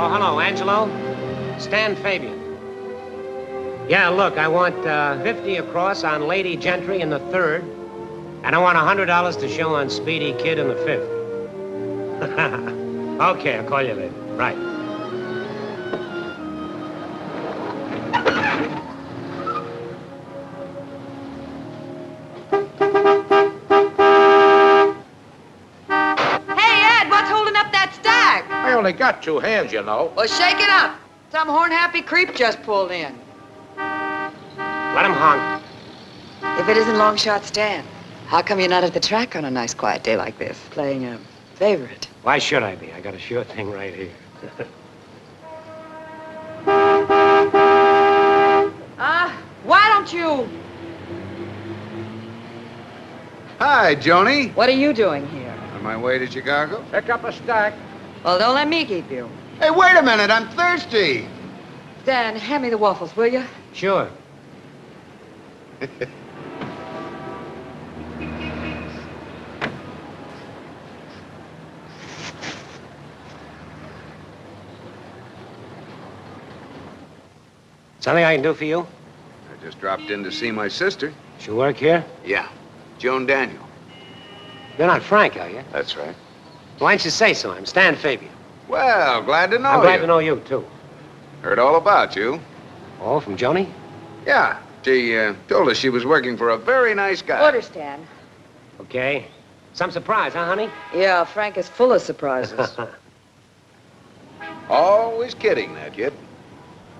Oh, hello, Angelo. Stan Fabian. Yeah, look, I want 50 across on Lady Gentry in the 3rd, and I want $100 to show on Speedy Kid in the 5th. Okay, I'll call you later. Right. I only got 2 hands, you know. Well, shake it up. Some horn-happy creep just pulled in. Let him honk. If it isn't Long Shot Stan, how come you're not at the track on a nice quiet day like this, playing a favorite? Why should I be? I got a sure thing right here. Why don't you... Hi, Joanie. What are you doing here? On my way to Chicago. Pick up a stack. Well, don't let me keep you. Hey, wait a minute. I'm thirsty. Stan, hand me the waffles, will you? Sure. Something I can do for you? I just dropped in to see my sister. She work here? Yeah, Joanie Daniel. You're not Frank, are you? That's right. Why don't you say so? I'm Stan Fabian. Well, glad to know I'm glad you. to know you, too. Heard all about you. Oh, from Joanie? Yeah, she told us she was working for a very nice guy. Order, Stan. Okay. Some surprise, huh, honey? Yeah, Frank is full of surprises. Always kidding, that kid.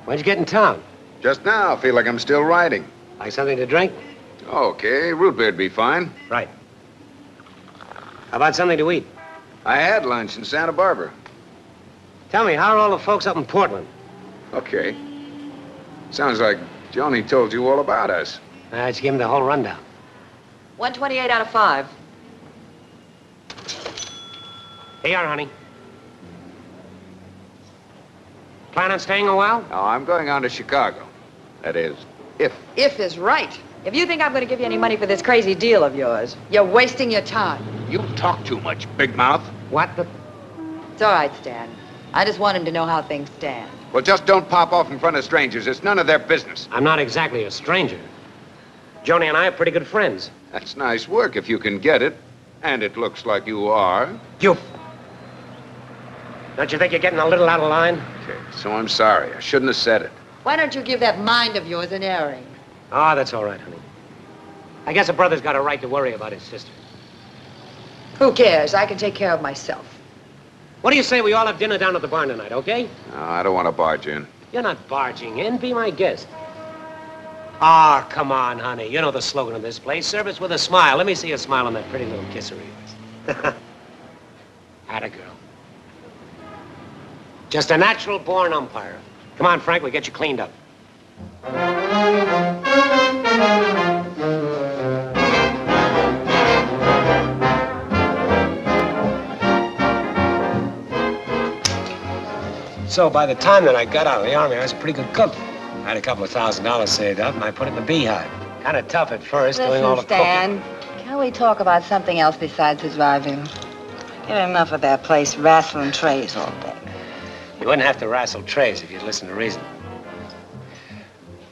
When'd you get in town? Just now, feel like I'm still riding. Like something to drink? Okay, root beer'd be fine. Right. How about something to eat? I had lunch in Santa Barbara. Tell me, how are all the folks up in Portland? Okay. Sounds like Joanie told you all about us. Let's give him the whole rundown. 128 out of 5. Here you are, honey. Plan on staying a while? No, I'm going on to Chicago. That is, if. If is right. If you think I'm going to give you any money for this crazy deal of yours, you're wasting your time. You talk too much, big mouth. What the... It's all right, Stan. I just want him to know how things stand. Well, just don't pop off in front of strangers. It's none of their business. I'm not exactly a stranger. Joanie and I are pretty good friends. That's nice work if you can get it. And it looks like you are. You... Don't you think you're getting a little out of line? Okay, so I'm sorry. I shouldn't have said it. Why don't you give that mind of yours an airing? Oh, that's all right, honey. I guess a brother's got a right to worry about his sister. Who cares? I can take care of myself. What do you say we all have dinner down at the barn tonight, okay? No, I don't want to barge in. You're not barging in. Be my guest. Ah, come on, honey. You know the slogan of this place. Service with a smile. Let me see a smile on that pretty little kiss of yours. Atta girl. Just a natural-born umpire. Come on, Frank, we'll get you cleaned up. So by the time that I got out of the Army, I was a pretty good cook. I had a couple of $1,000 saved up, and I put it in the beehive. Kind of tough at first, doing all the Stan, cooking. can we talk about something else besides the drive-in? Get enough of that place wrestling trays all day. You wouldn't have to wrestle trays if you'd listen to reason.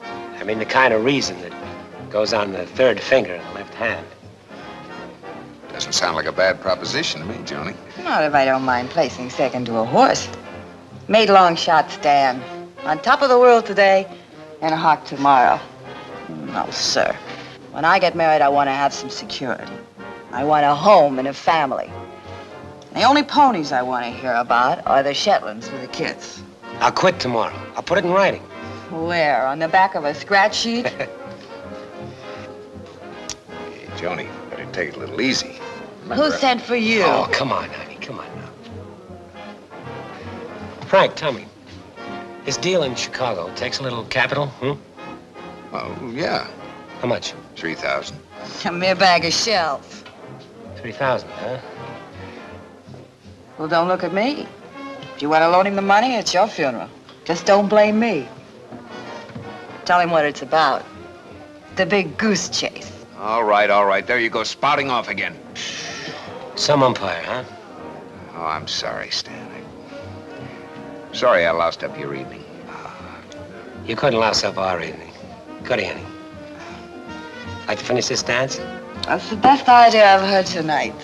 I mean the kind of reason that goes on the 3rd finger in the left hand. Doesn't sound like a bad proposition to me, Joanie. Not if I don't mind placing second to a horse. Made Long Shot Stan. On top of the world today and a hawk tomorrow. No, sir. When I get married, I want to have some security. I want a home and a family. The only ponies I want to hear about are the Shetlands with the kids. I'll quit tomorrow. I'll put it in writing. Where? On the back of a scratch sheet? Hey, Joanie, better take it a little easy. Remember, Who sent for you? Oh, come on, honey. Come on now. Frank, tell me. This deal in Chicago takes a little capital, Oh, yeah. How much? 3,000. A mere bag of shells. 3,000, huh? Well, don't look at me. If you want to loan him the money, it's your funeral. Just don't blame me. Tell him what it's about. The big goose chase. All right. There you go, spouting off again. Some umpire, huh? Oh, I'm sorry, Stan. Sorry I lost up your evening. You couldn't louse up our evening. Could he, Annie? Like to finish this dance? That's the best idea I've heard tonight.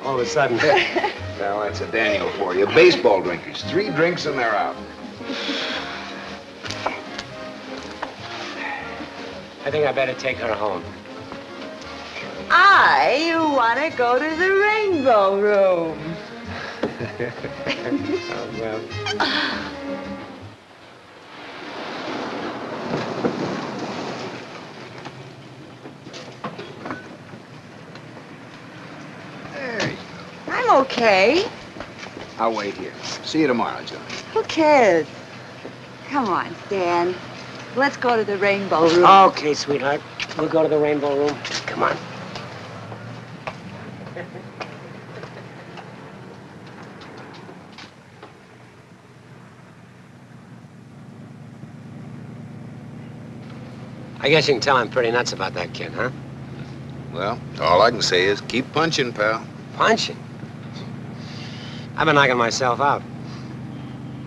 All of a sudden. Well, that's a Daniel for you. Baseball drinkers. 3 drinks and they're out. I think I better take her home. I want to go to the Rainbow Room. Oh, well. I'm okay. I'll wait here. See you tomorrow, Johnny. Who cares? Come on, Stan. Let's go to the Rainbow Room. Okay, sweetheart. We'll go to the Rainbow Room. Come on. I guess you can tell I'm pretty nuts about that kid, huh? Well, all I can say is keep punching, pal. Punching? I've been knocking myself out.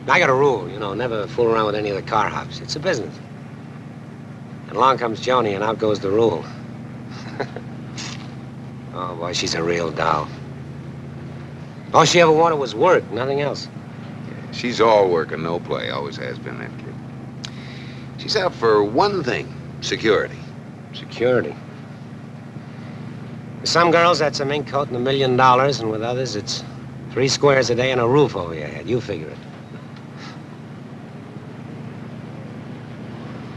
I got a rule, you know, never fool around with any of the car hops. It's a business. And along comes Joanie, and out goes the rule. Oh, boy, she's a real doll. All she ever wanted was work, nothing else. She's all work and no play. Always has been, that kid. She's out for one thing. Security. Security. With some girls, that's a mink coat and $1 million, and with others, it's 3 squares a day and a roof over your head. You figure it.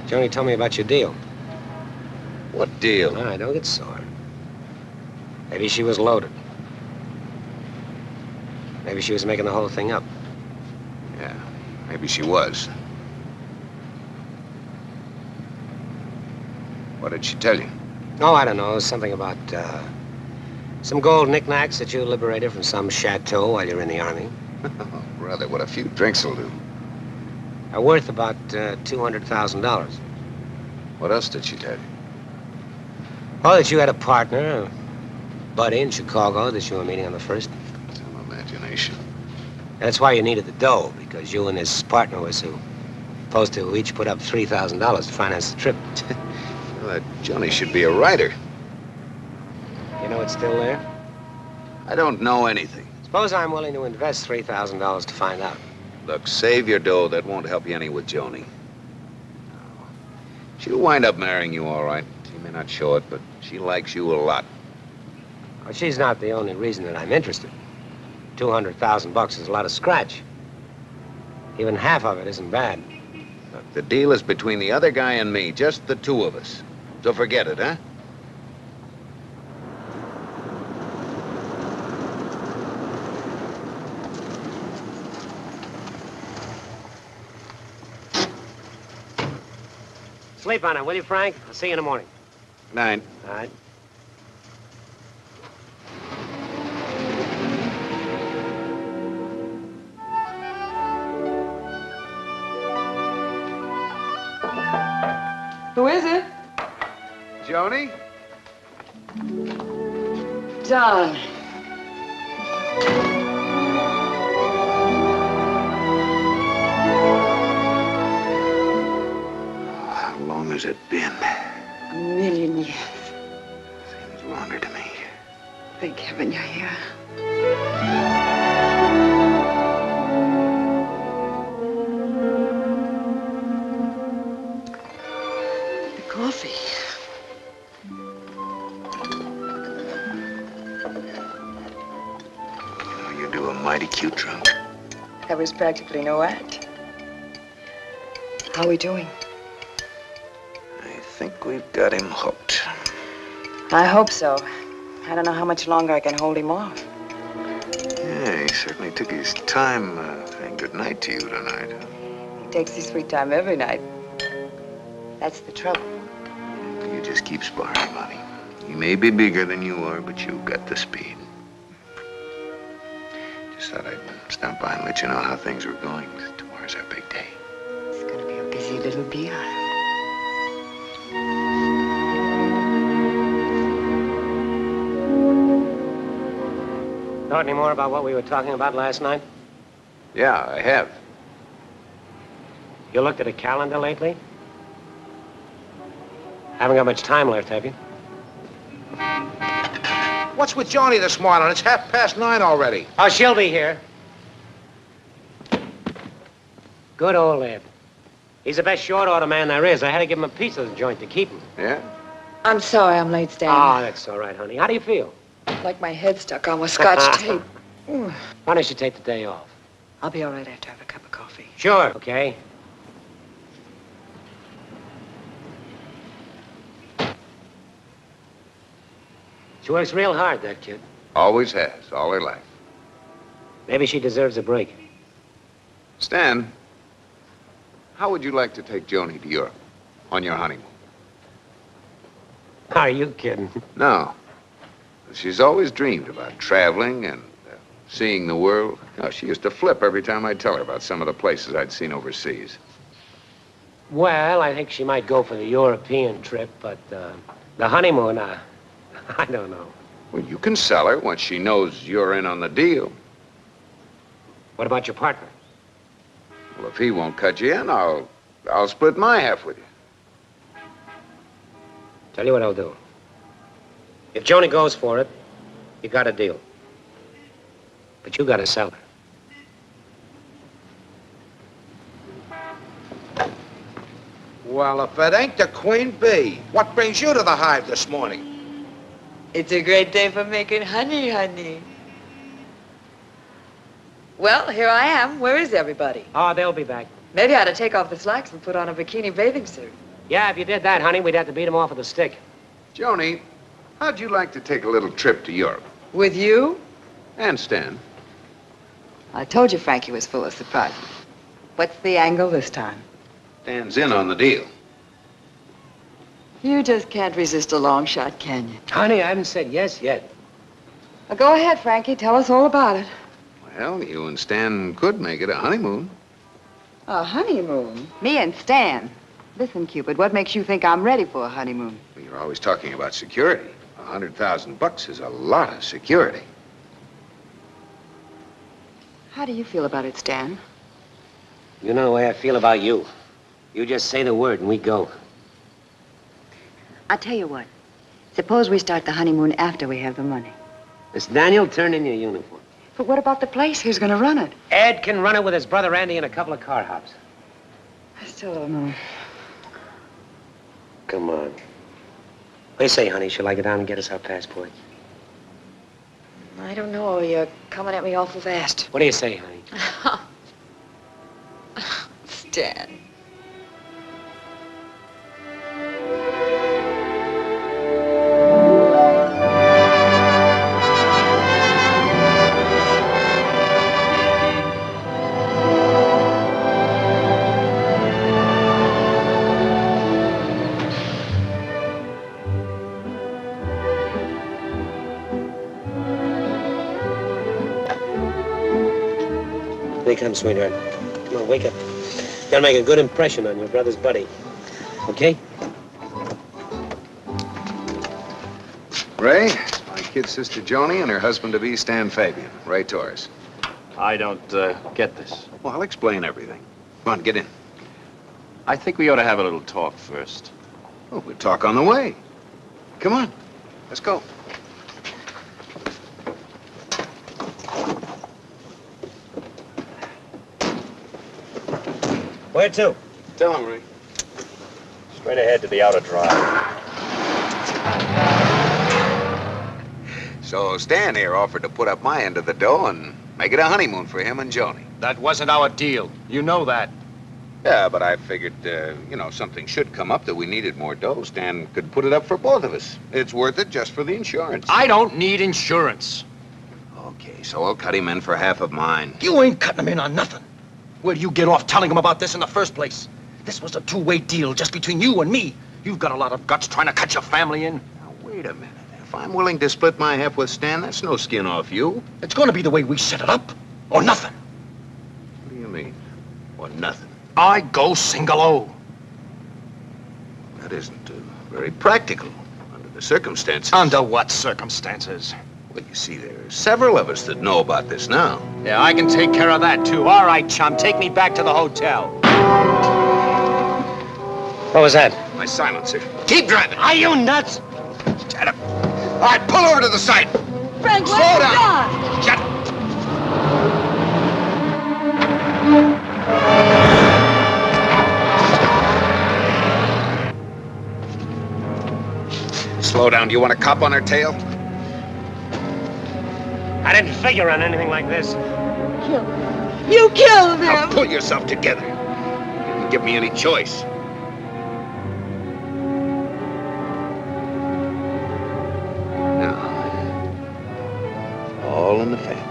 Joanie told me about your deal. What deal? All right, don't get sore. Maybe she was loaded. Maybe she was making the whole thing up. Yeah, maybe she was. What did she tell you? Oh, I don't know. Something about, some gold knickknacks that you liberated from some chateau while you're in the army. Oh, brother, what a few drinks will do. Are worth about, $200,000. What else did she tell you? Oh, that you had a partner, a buddy in Chicago that you were meeting on the 1st. Some imagination. That's why you needed the dough, because you and his partner were supposed to each put up $3,000 to finance the trip. Well, Johnny should be a writer. You know it's still there? I don't know anything. Suppose I'm willing to invest $3,000 to find out. Look, save your dough. That won't help you any with Joanie. She'll wind up marrying you, all right. She may not show it, but she likes you a lot. Well, she's not the only reason that I'm interested. $200,000 is a lot of scratch. Even half of it isn't bad. Look, the deal is between the other guy and me, just the 2 of us. So forget it, huh? Sleep on it, will you, Frank? I'll see you in the morning. 9. All right. Who is it? Joanie? Don. How long has it been? A million years. Seems longer to me. Thank heaven you're here. mighty cute trunk. That was practically no act. How are we doing? I think we've got him hooked. I hope so. I don't know how much longer I can hold him off. Yeah, he certainly took his time saying goodnight to you tonight. He takes his sweet time every night. That's the trouble. You just keep sparring, honey. He may be bigger than you are, but you've got the speed. Just thought I'd stop by and let you know how things were going. Tomorrow's our big day. It's gonna be a busy little deal. Thought any more about what we were talking about last night? Yeah, I have. You looked at a calendar lately? Haven't got much time left, have you? What's with Joanie this morning? It's 9:30 already. Oh, she'll be here. Good old Ed. He's the best short order man there is. I had to give him a piece of the joint to keep him. Yeah? I'm sorry I'm late, Stan. Oh, that's all right, honey. How do you feel? Like my head stuck on with scotch tape. Why don't you take the day off? I'll be all right after I have a cup of coffee. Sure. Okay. She works real hard, that kid. Always has, all her life. Maybe she deserves a break. Stan, how would you like to take Joanie to Europe on your honeymoon? Are you kidding? No. She's always dreamed about traveling and seeing the world. Oh, she used to flip every time I'd tell her about some of the places I'd seen overseas. Well, I think she might go for the European trip, but the honeymoon, I don't know. Well, you can sell her once she knows you're in on the deal. What about your partner? Well, if he won't cut you in, I'll split my half with you. Tell you what I'll do. If Joanie goes for it, you got a deal. But you got to sell her. Well, if it ain't the Queen Bee, what brings you to the hive this morning? It's a great day for making honey, honey. Well, here I am. Where is everybody? Oh, they'll be back. Maybe I ought to take off the slacks and put on a bikini bathing suit. Yeah, if you did that, honey, we'd have to beat them off with a stick. Joanie, how'd you like to take a little trip to Europe? With you? And Stan. I told you Frankie was full of surprises. What's the angle this time? Stan's in on the deal. You just can't resist a long shot, can you? Honey, I haven't said yes yet. Well, go ahead, Frankie. Tell us all about it. Well, you and Stan could make it a honeymoon. A honeymoon? Me and Stan. Listen, Cupid, what makes you think I'm ready for a honeymoon? Well, you're always talking about security. $100,000 is a lot of security. How do you feel about it, Stan? You know the way I feel about you. You just say the word and we go. I'll tell you what. Suppose we start the honeymoon after we have the money. Miss Daniel, turn in your uniform. But what about the place? Who's going to run it? Ed can run it with his brother Andy and a couple of car hops. I still don't know. Come on. What do you say, honey? Shall I go down and get us our passports? I don't know. You're coming at me awful fast. What do you say, honey? Stan. Here he comes, sweetheart. Come on, wake up. Gotta make a good impression on your brother's buddy. Okay? Ray, it's my kid sister Joanie and her husband-to-be, Stan Fabian. Ray Torres. I don't get this. Well, I'll explain everything. Come on, get in. I think we ought to have a little talk first. Oh, we'll talk on the way. Come on, let's go. Where to? Tell him, Ray. Straight ahead to the outer drive. So Stan here offered to put up my end of the dough, and Make it a honeymoon for him and Joanie. That wasn't our deal. You know that. Yeah, but I figured, something should come up that we needed more dough. Stan could put it up for both of us. It's worth it just for the insurance. I don't need insurance. Okay, so I'll cut him in for half of mine. You ain't cutting him in on nothing. Where do you get off telling him about this in the first place? This was a two-way deal just between you and me. You've got a lot of guts trying to cut your family in. Now, wait a minute. If I'm willing to split my half with Stan, that's no skin off you. It's going to be the way we set it up, or nothing. What do you mean? Or nothing? I go single-O. That isn't very practical under the circumstances. Under what circumstances? Well, you see, there are several of us that know about this now. Yeah, I can take care of that, too. All right, chum, take me back to the hotel. What was that? My silencer. Keep driving. Are you nuts? Shut up. All right, pull over to the side. Frank, Slow where's down. John? Shut up. Slow down. Do you want a cop on our tail? I didn't figure on anything like this. You killed Now him. pull yourself together. You didn't give me any choice. Now, all in the family.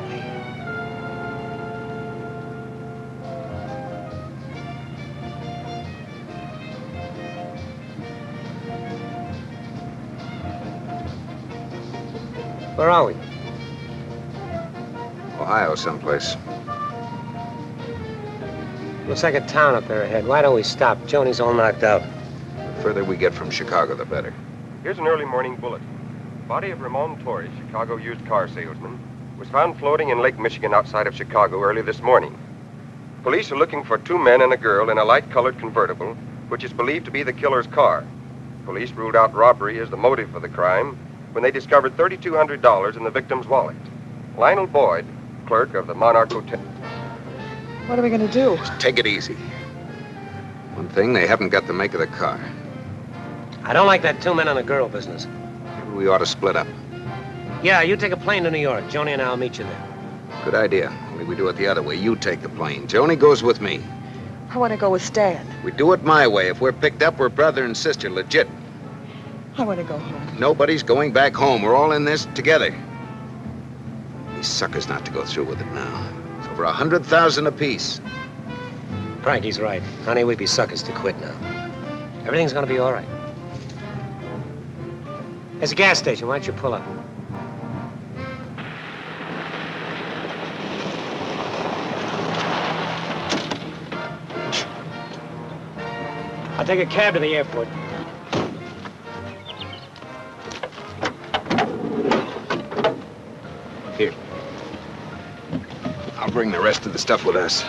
Where are we? Ohio someplace. Looks like a town up there ahead. Why don't we stop? Joanie's all knocked out. The further we get from Chicago, the better. Here's an early morning bulletin. Body of Ramon Torres, Chicago used car salesman, was found floating in Lake Michigan outside of Chicago early this morning. Police are looking for two men and a girl in a light-colored convertible, which is believed to be the killer's car. Police ruled out robbery as the motive for the crime when they discovered $3,200 in the victim's wallet. Lionel Boyd, clerk of the Monarch Hotel. What are we going to do? Take it easy. One thing, they haven't got the make of the car. I don't like that two men and a girl business. Maybe we ought to split up. Yeah, you take a plane to New York. Joanie and I'll meet you there. Good idea. Only we do it the other way. You take the plane. Joanie goes with me. I want to go with Stan. We do it my way. If we're picked up, we're brother and sister, legit. I want to go home. Nobody's going back home. We're all in this together. These suckers not to go through with it now. It's over 100,000 apiece. Frankie's right. Honey, we'd be suckers to quit now. Everything's gonna be all right. There's a gas station. Why don't you pull up? I'll take a cab to the airport. Here. I'll bring the rest of the stuff with us.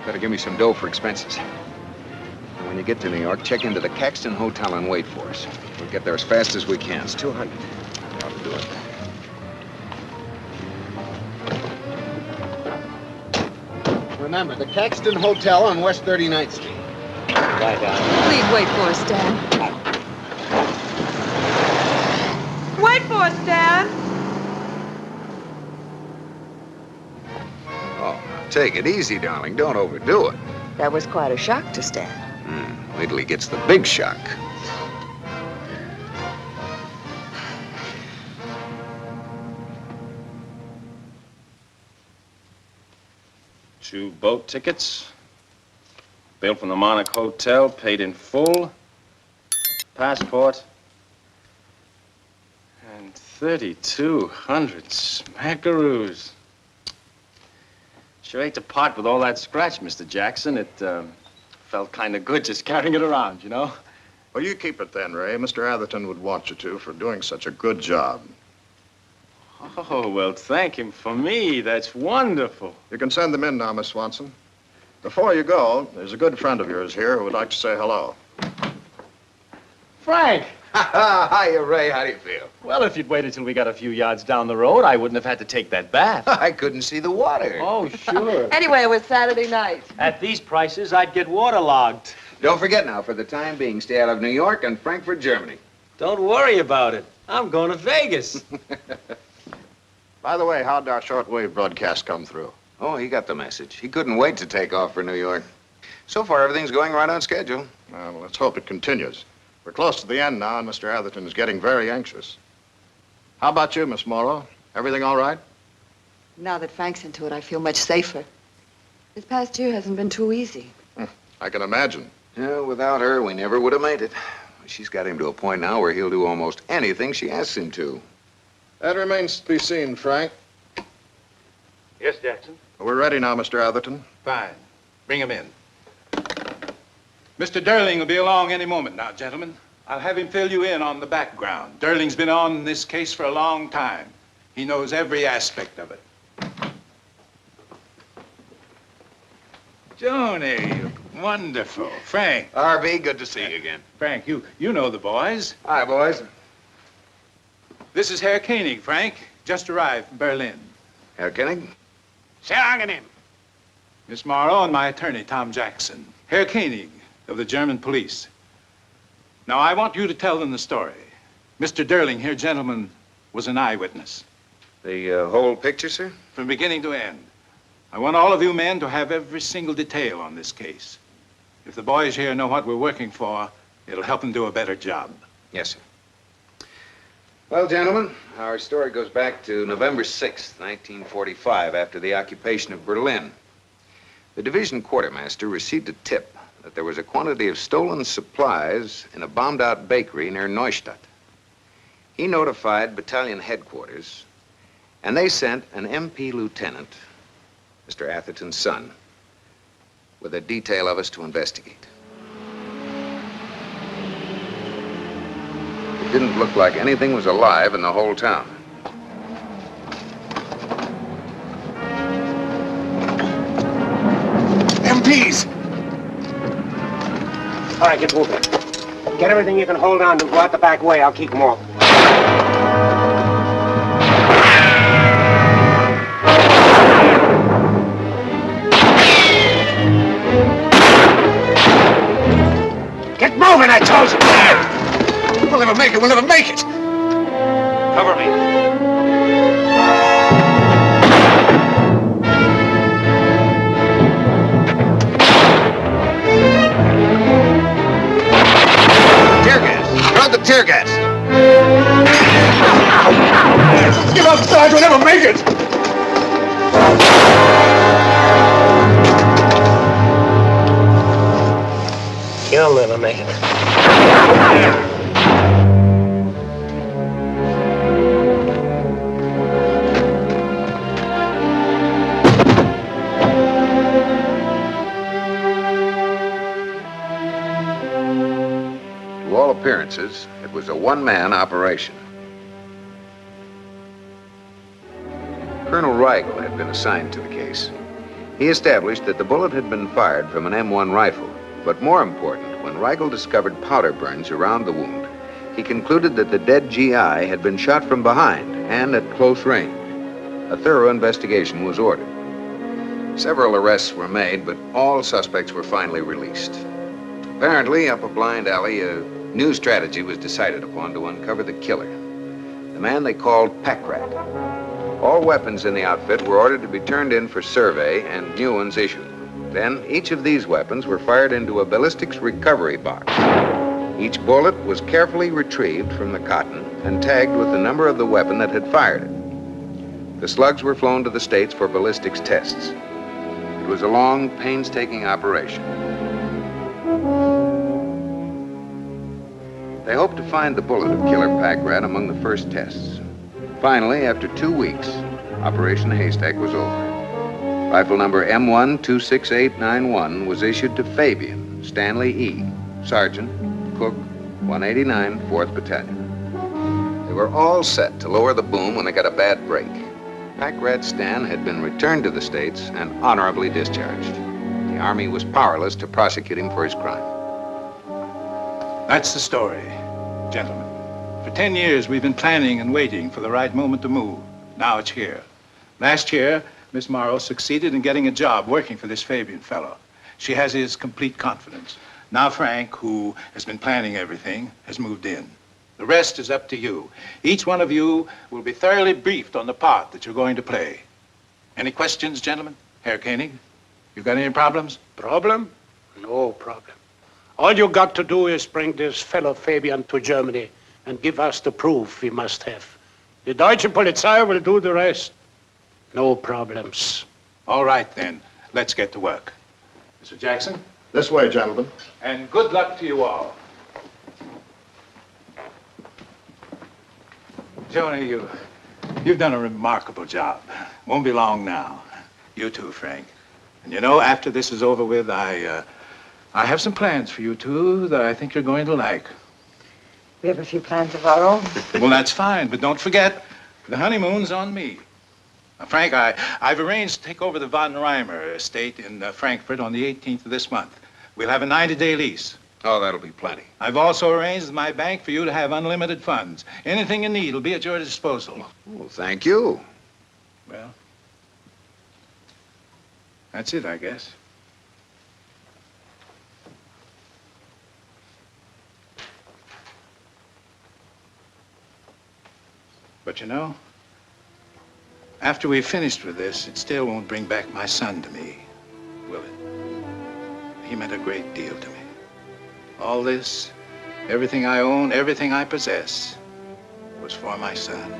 Better give me some dough for expenses. And when you get to New York, check into the Caxton Hotel and wait for us. We'll get there as fast as we can. It's 200. I'll do it. Remember, the Caxton Hotel on West 39th Street. Right down. Please wait for us, Stan. Wait for us, Stan. Oh, take it easy, darling. Don't overdo it. That was quite a shock to Stan. Wait till he gets the big shock. Two boat tickets. Bill from the Monarch Hotel, paid in full. Passport. And 3,200 smackaroos. Sure hate to part with all that scratch, Mr. Jackson. It felt kind of good just carrying it around, you know? Well, you keep it then, Ray. Mr. Atherton would want you to for doing such a good job. Oh, well, thank him for me. That's wonderful. You can send them in now, Miss Swanson. Before you go, there's a good friend of yours here who would like to say hello. Frank! Hiya, Ray. How do you feel? Well, if you'd waited till we got a few yards down the road, I wouldn't have had to take that bath. I couldn't see the water. Oh, sure. Anyway, it was Saturday night. At these prices, I'd get waterlogged. Don't forget now, for the time being, stay out of New York and Frankfurt, Germany. Don't worry about it. I'm going to Vegas. By the way, how'd our shortwave broadcast come through? Oh, he got the message. He couldn't wait to take off for New York. So far, everything's going right on schedule. Well, let's hope it continues. We're close to the end now, and Mr. Atherton is getting very anxious. How about you, Miss Morrow? Everything all right? Now that Frank's into it, I feel much safer. This past year hasn't been too easy. I can imagine. Yeah, without her, we never would have made it. She's got him to a point now where he'll do almost anything she asks him to. That remains to be seen, Frank. Yes, Jackson? We're ready now, Mr. Atherton. Fine. Bring him in. Mr. Derling will be along any moment now, gentlemen. I'll have him fill you in on the background. Derling's been on this case for a long time. He knows every aspect of it. Joanie, wonderful. Frank. R.B., good to see you again. Frank, you know the boys. Hi, boys. This is Herr Koenig, Frank. Just arrived from Berlin. Herr Koenig? Sehr angenehm. Miss Morrow and my attorney, Tom Jackson. Herr Koenig of the German police. Now, I want you to tell them the story. Mr. Derling here, gentlemen, was an eyewitness. The whole picture, sir? From beginning to end. I want all of you men to have every single detail on this case. If the boys here know what we're working for, it'll help them do a better job. Yes, sir. Well, gentlemen, our story goes back to November 6th, 1945, after the occupation of Berlin. The division quartermaster received a tip that there was a quantity of stolen supplies in a bombed-out bakery near Neustadt. He notified battalion headquarters, and they sent an MP lieutenant, Mr. Atherton's son, with a detail of us to investigate. It didn't look like anything was alive in the whole town. MPs! All right, get moving. Get everything you can hold on to. Go out the back way. I'll keep them off. Get moving, I told you! We'll never make it. We'll never make it. Cover me. Tear gas. You're on the tear gas. Give up, Sarge. We'll never make it. You'll never make it. To all appearances, it was a one-man operation. Colonel Rigel had been assigned to the case. He established that the bullet had been fired from an M1 rifle, but more important, when Rigel discovered powder burns around the wound, he concluded that the dead GI had been shot from behind and at close range. A thorough investigation was ordered. Several arrests were made, but all suspects were finally released. Apparently, up a blind alley, a new strategy was decided upon to uncover the killer, the man they called Pack Rat. All weapons in the outfit were ordered to be turned in for survey and new ones issued. Then, each of these weapons were fired into a ballistics recovery box. Each bullet was carefully retrieved from the cotton and tagged with the number of the weapon that had fired it. The slugs were flown to the States for ballistics tests. It was a long, painstaking operation. They hoped to find the bullet of Killer Pack Rat among the first tests. Finally, after 2 weeks, Operation Haystack was over. Rifle number M1-26891 was issued to Fabian, Stanley E., Sergeant, Cook, 189, 4th Battalion. They were all set to lower the boom when they got a bad break. Pack Rat Stan had been returned to the States and honorably discharged. The Army was powerless to prosecute him for his crime. That's the story, gentlemen. For 10 years, we've been planning and waiting for the right moment to move. Now it's here. Last year, Miss Morrow succeeded in getting a job working for this Fabian fellow. She has his complete confidence. Now Frank, who has been planning everything, has moved in. The rest is up to you. Each one of you will be thoroughly briefed on the part that you're going to play. Any questions, gentlemen? Herr Koenig, you got any problems? Problem? No problem. All you got to do is bring this fellow Fabian to Germany and give us the proof we must have. The Deutsche Polizei will do the rest. No problems. All right, then. Let's get to work. Mr. Jackson? This way, gentlemen. And good luck to you all. Joanie, you've done a remarkable job. Won't be long now. You too, Frank. And you know, after this is over with, I have some plans for you two that I think you're going to like. We have a few plans of our own. Well, that's fine, but don't forget, the honeymoon's on me. Now, Frank, I've arranged to take over the Von Reimer estate in Frankfurt on the 18th of this month. We'll have a 90-day lease. Oh, that'll be plenty. I've also arranged with my bank for you to have unlimited funds. Anything you need will be at your disposal. Well, thank you. Well, that's it, I guess. But you know, after we've finished with this, it still won't bring back my son to me, will it? He meant a great deal to me. All this, everything I own, everything I possess, was for my son.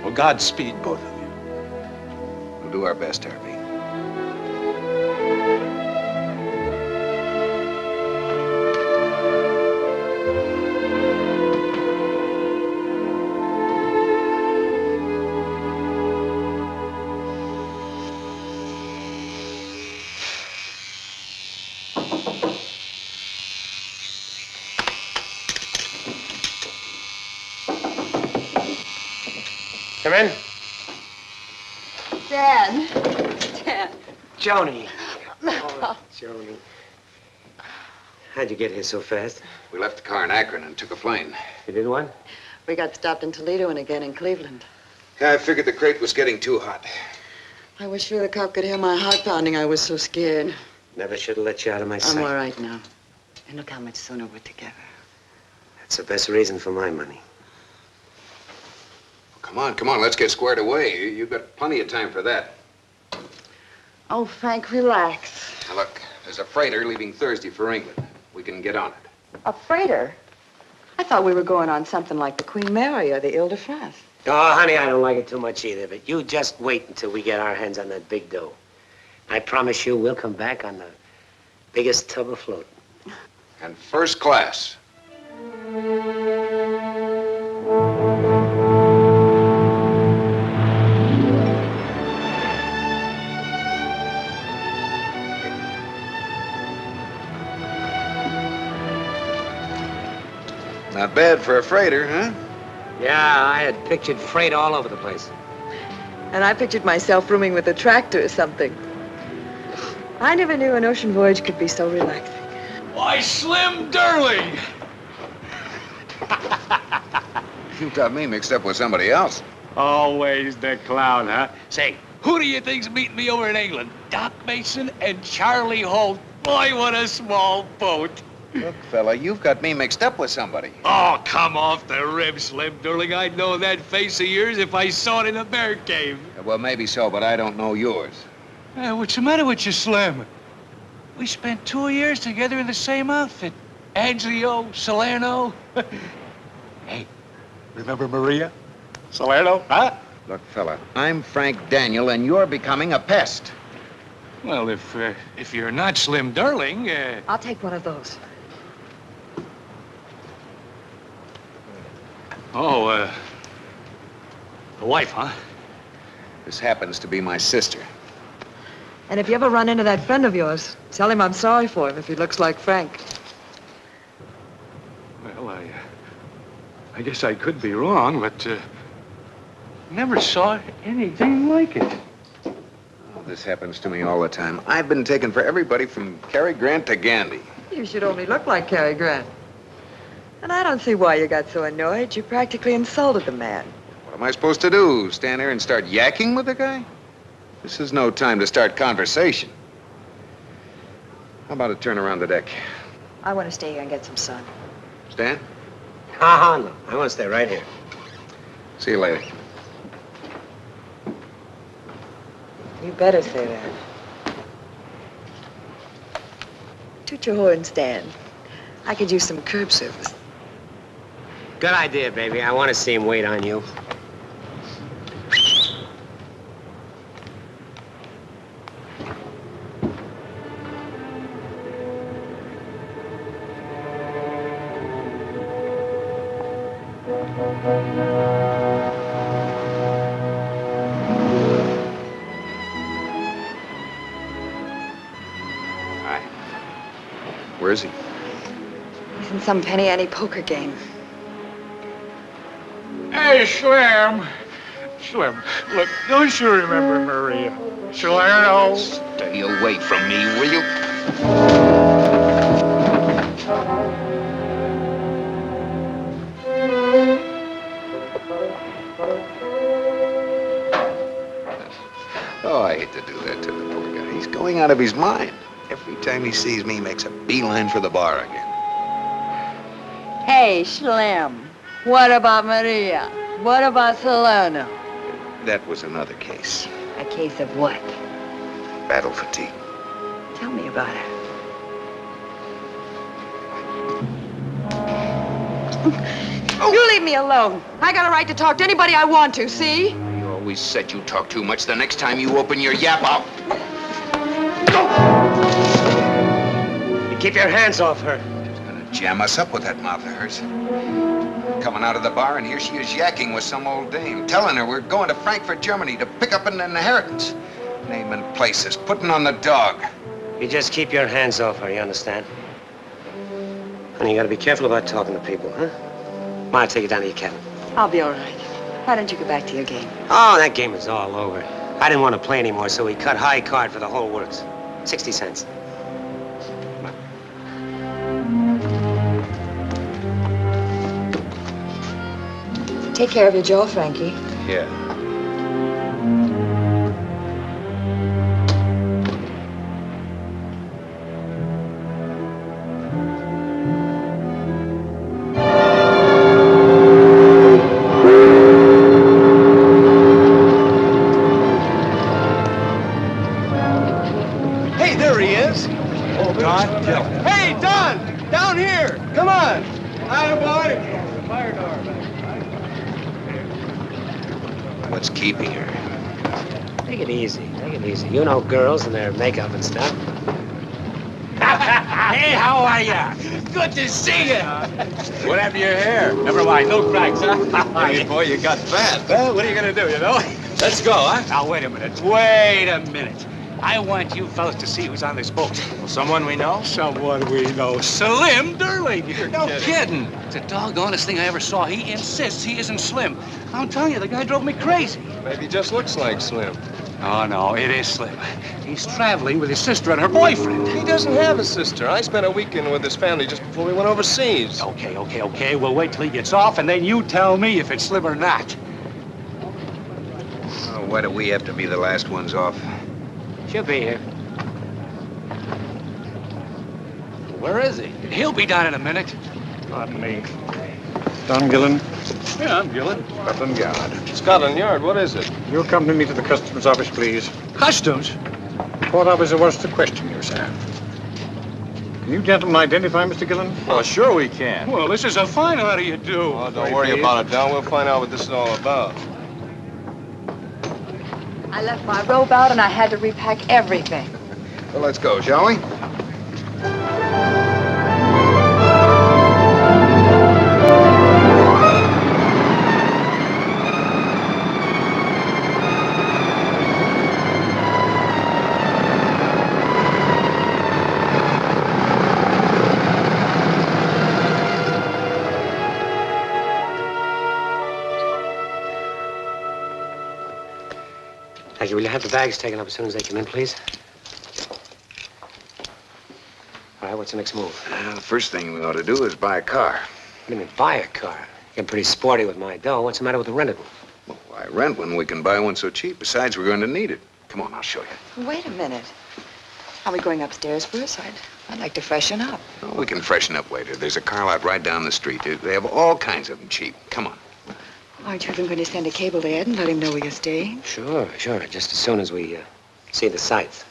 Well, Godspeed, both of you. We'll do our best, Herbie. Come in. Dad. Dad. Joanie. Oh, Joanie. How'd you get here so fast? We left the car in Akron and took a plane. You did what? We got stopped in Toledo and again in Cleveland. Yeah, I figured the crate was getting too hot. I was sure the cop could hear my heart pounding. I was so scared. Never should have let you out of my sight. I'm all right now. And look how much sooner we're together. That's the best reason for my money. Come on, let's get squared away. You've got plenty of time for that. Oh, Frank, relax. Now, look, there's a freighter leaving Thursday for England. We can get on it. A freighter? I thought we were going on something like the Queen Mary or the Ile-de-France. Oh, honey, I don't like it too much either, but you just wait until we get our hands on that big dough. I promise you we'll come back on the biggest tub afloat. And first class. Not bad for a freighter, huh? Yeah, I had pictured freight all over the place. And I pictured myself rooming with a tractor or something. I never knew an ocean voyage could be so relaxing. Why, Slim Durling! You got me mixed up with somebody else. Always the clown, huh? Say, who do you think's meeting me over in England? Doc Mason and Charlie Holt. Boy, what a small boat. Look, fella, you've got me mixed up with somebody. Oh, come off the rib, Slim Durling. I'd know that face of yours if I saw it in a bear cave. Well, maybe so, but I don't know yours. What's the matter with you, Slim? We spent 2 years together in the same outfit. Anzio, Salerno. Hey, remember Maria? Salerno, huh? Look, fella, I'm Frank Daniel, and you're becoming a pest. Well, if you're not Slim Durling, I'll take one of those. Oh, the wife, huh? This happens to be my sister. And if you ever run into that friend of yours, tell him I'm sorry for him if he looks like Frank. Well, I guess I could be wrong, but never saw anything like it. Oh, this happens to me all the time. I've been taken for everybody from Cary Grant to Gandhi. You should only look like Cary Grant. And I don't see why you got so annoyed. You practically insulted the man. What am I supposed to do? Stand there and start yakking with the guy? This is no time to start conversation. How about a turn around the deck? I want to stay here and get some sun. Stan? No. I want to stay right here. See you later. You better say that. Toot your horn, Stan. I could use some curb service. Good idea, baby. I want to see him wait on you. Where is he? He's in some penny ante poker game. Hey, Slim. Slim, look, don't you remember Maria? Salerno? Stay away from me, will you? Oh, I hate to do that to the poor guy. He's going out of his mind. Every time he sees me, he makes a beeline for the bar again. Hey, Slim. What about Maria? What about Salerno? That was another case. A case of what? Battle fatigue. Tell me about it. You leave me alone. I got a right to talk to anybody I want to, see? You always said you talk too much. The next time you open your yap, I'll... You keep your hands off her. She's gonna jam us up with that mouth of hers. Coming out of the bar, and here she is yakking with some old dame, telling her we're going to Frankfurt, Germany to pick up an inheritance. Naming places, putting on the dog. You just keep your hands off her, you understand? Honey, you gotta be careful about talking to people, huh? I'll take you down to your cabin. I'll be all right. Why don't you go back to your game? Oh, that game is all over. I didn't want to play anymore, so we cut high card for the whole works. 60 cents. Take care of your jaw, Frankie. Yeah. Hey, there he is. Oh, Don. Hey, Don! Down here! Come on! Hi, boy! Fire door. What's keeping her? Take it easy. Take it easy. You know girls and their makeup and stuff. Hey, how are ya? Good to see you. What happened to your hair? Never mind, no cracks, huh? Hey, boy, you got fat. Well, what are you gonna do, you know? Let's go, huh? Now, wait a minute. Wait a minute. I want you fellas to see who's on this boat. Someone we know? Someone we know. Slim Durling. You're no kidding. It's the doggonest thing I ever saw. He insists he isn't Slim. I'm telling you, the guy drove me crazy. Maybe he just looks like Slim. Oh, no, it is Slim. He's traveling with his sister and her boyfriend. He doesn't have a sister. I spent a weekend with his family just before we went overseas. Okay. We'll wait till he gets off, and then you tell me if it's Slim or not. Oh, why do we have to be the last ones off? She'll be here. Where is he? He'll be down in a minute. Pardon me. Don Gillen, Yeah, I'm Gillen. Scotland Yard. Scotland Yard, what is it? You accompany me to the customs office, please. Customs? Thought I was the worst to question you, sir. Can you gentlemen identify Mr. Gillen? Well, sure we can. Well, this is a fine. How do you do? Oh, don't worry about it, Don. We'll find out what this is all about. I left my robe out and I had to repack everything. Well, let's go, shall we? Thank you. Will you have the bags taken up as soon as they come in, please? All right, what's the next move? The first thing we ought to do is buy a car. What do you mean, buy a car? You're pretty sporty with my dough. What's the matter with the rented one? Well, why rent when we can buy one so cheap? Besides, we're going to need it. Come on, I'll show you. Wait a minute. Are we going upstairs first? I'd like to freshen up. Oh, we can freshen up later. There's a car lot right down the street. They have all kinds of them cheap. Come on. Aren't you even going to send a cable to Ed and let him know where you're staying? Sure. Just as soon as we see the sights.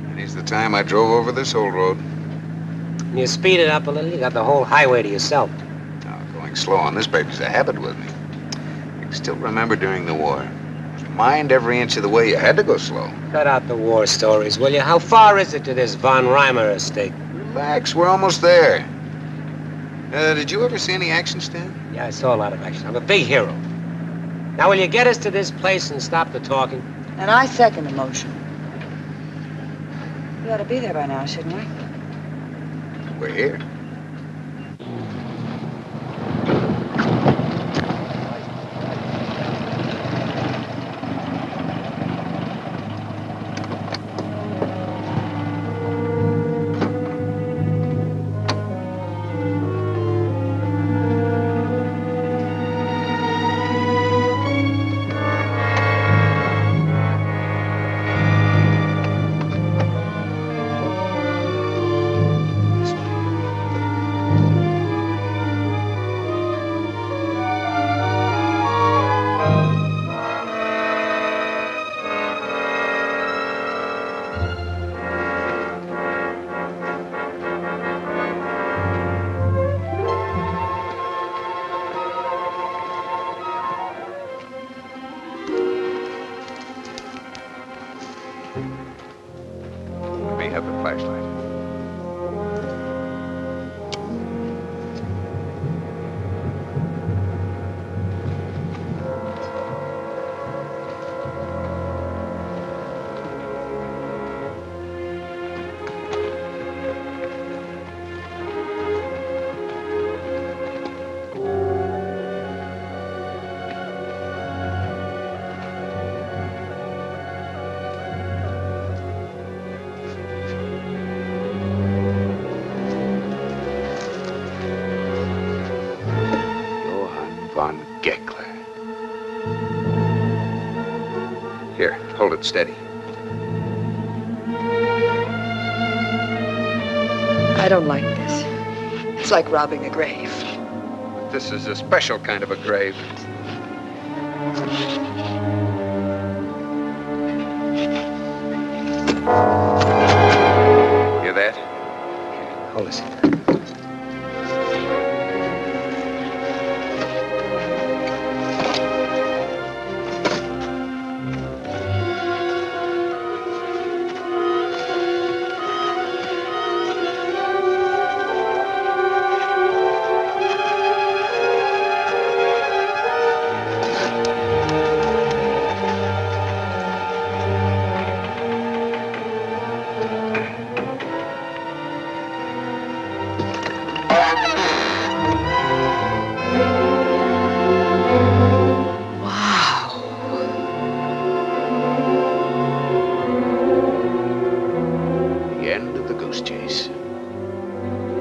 Many's the time I drove over this old road. When you speed it up a little, you got the whole highway to yourself. Now, going slow on this baby's a habit with me. I can still remember during the war. Mind every inch of the way you had to go slow. Cut out the war stories, will you? How far is it to this von Reimer estate? Relax, we're almost there. Did you ever see any action, Stan? Yeah, I saw a lot of action. I'm a big hero. Now, will you get us to this place and stop the talking? And I second the motion. We ought to be there by now, shouldn't we? We're here. Here, hold it steady. I don't like this. It's like robbing a grave. This is a special kind of a grave. Hear that? Hold this.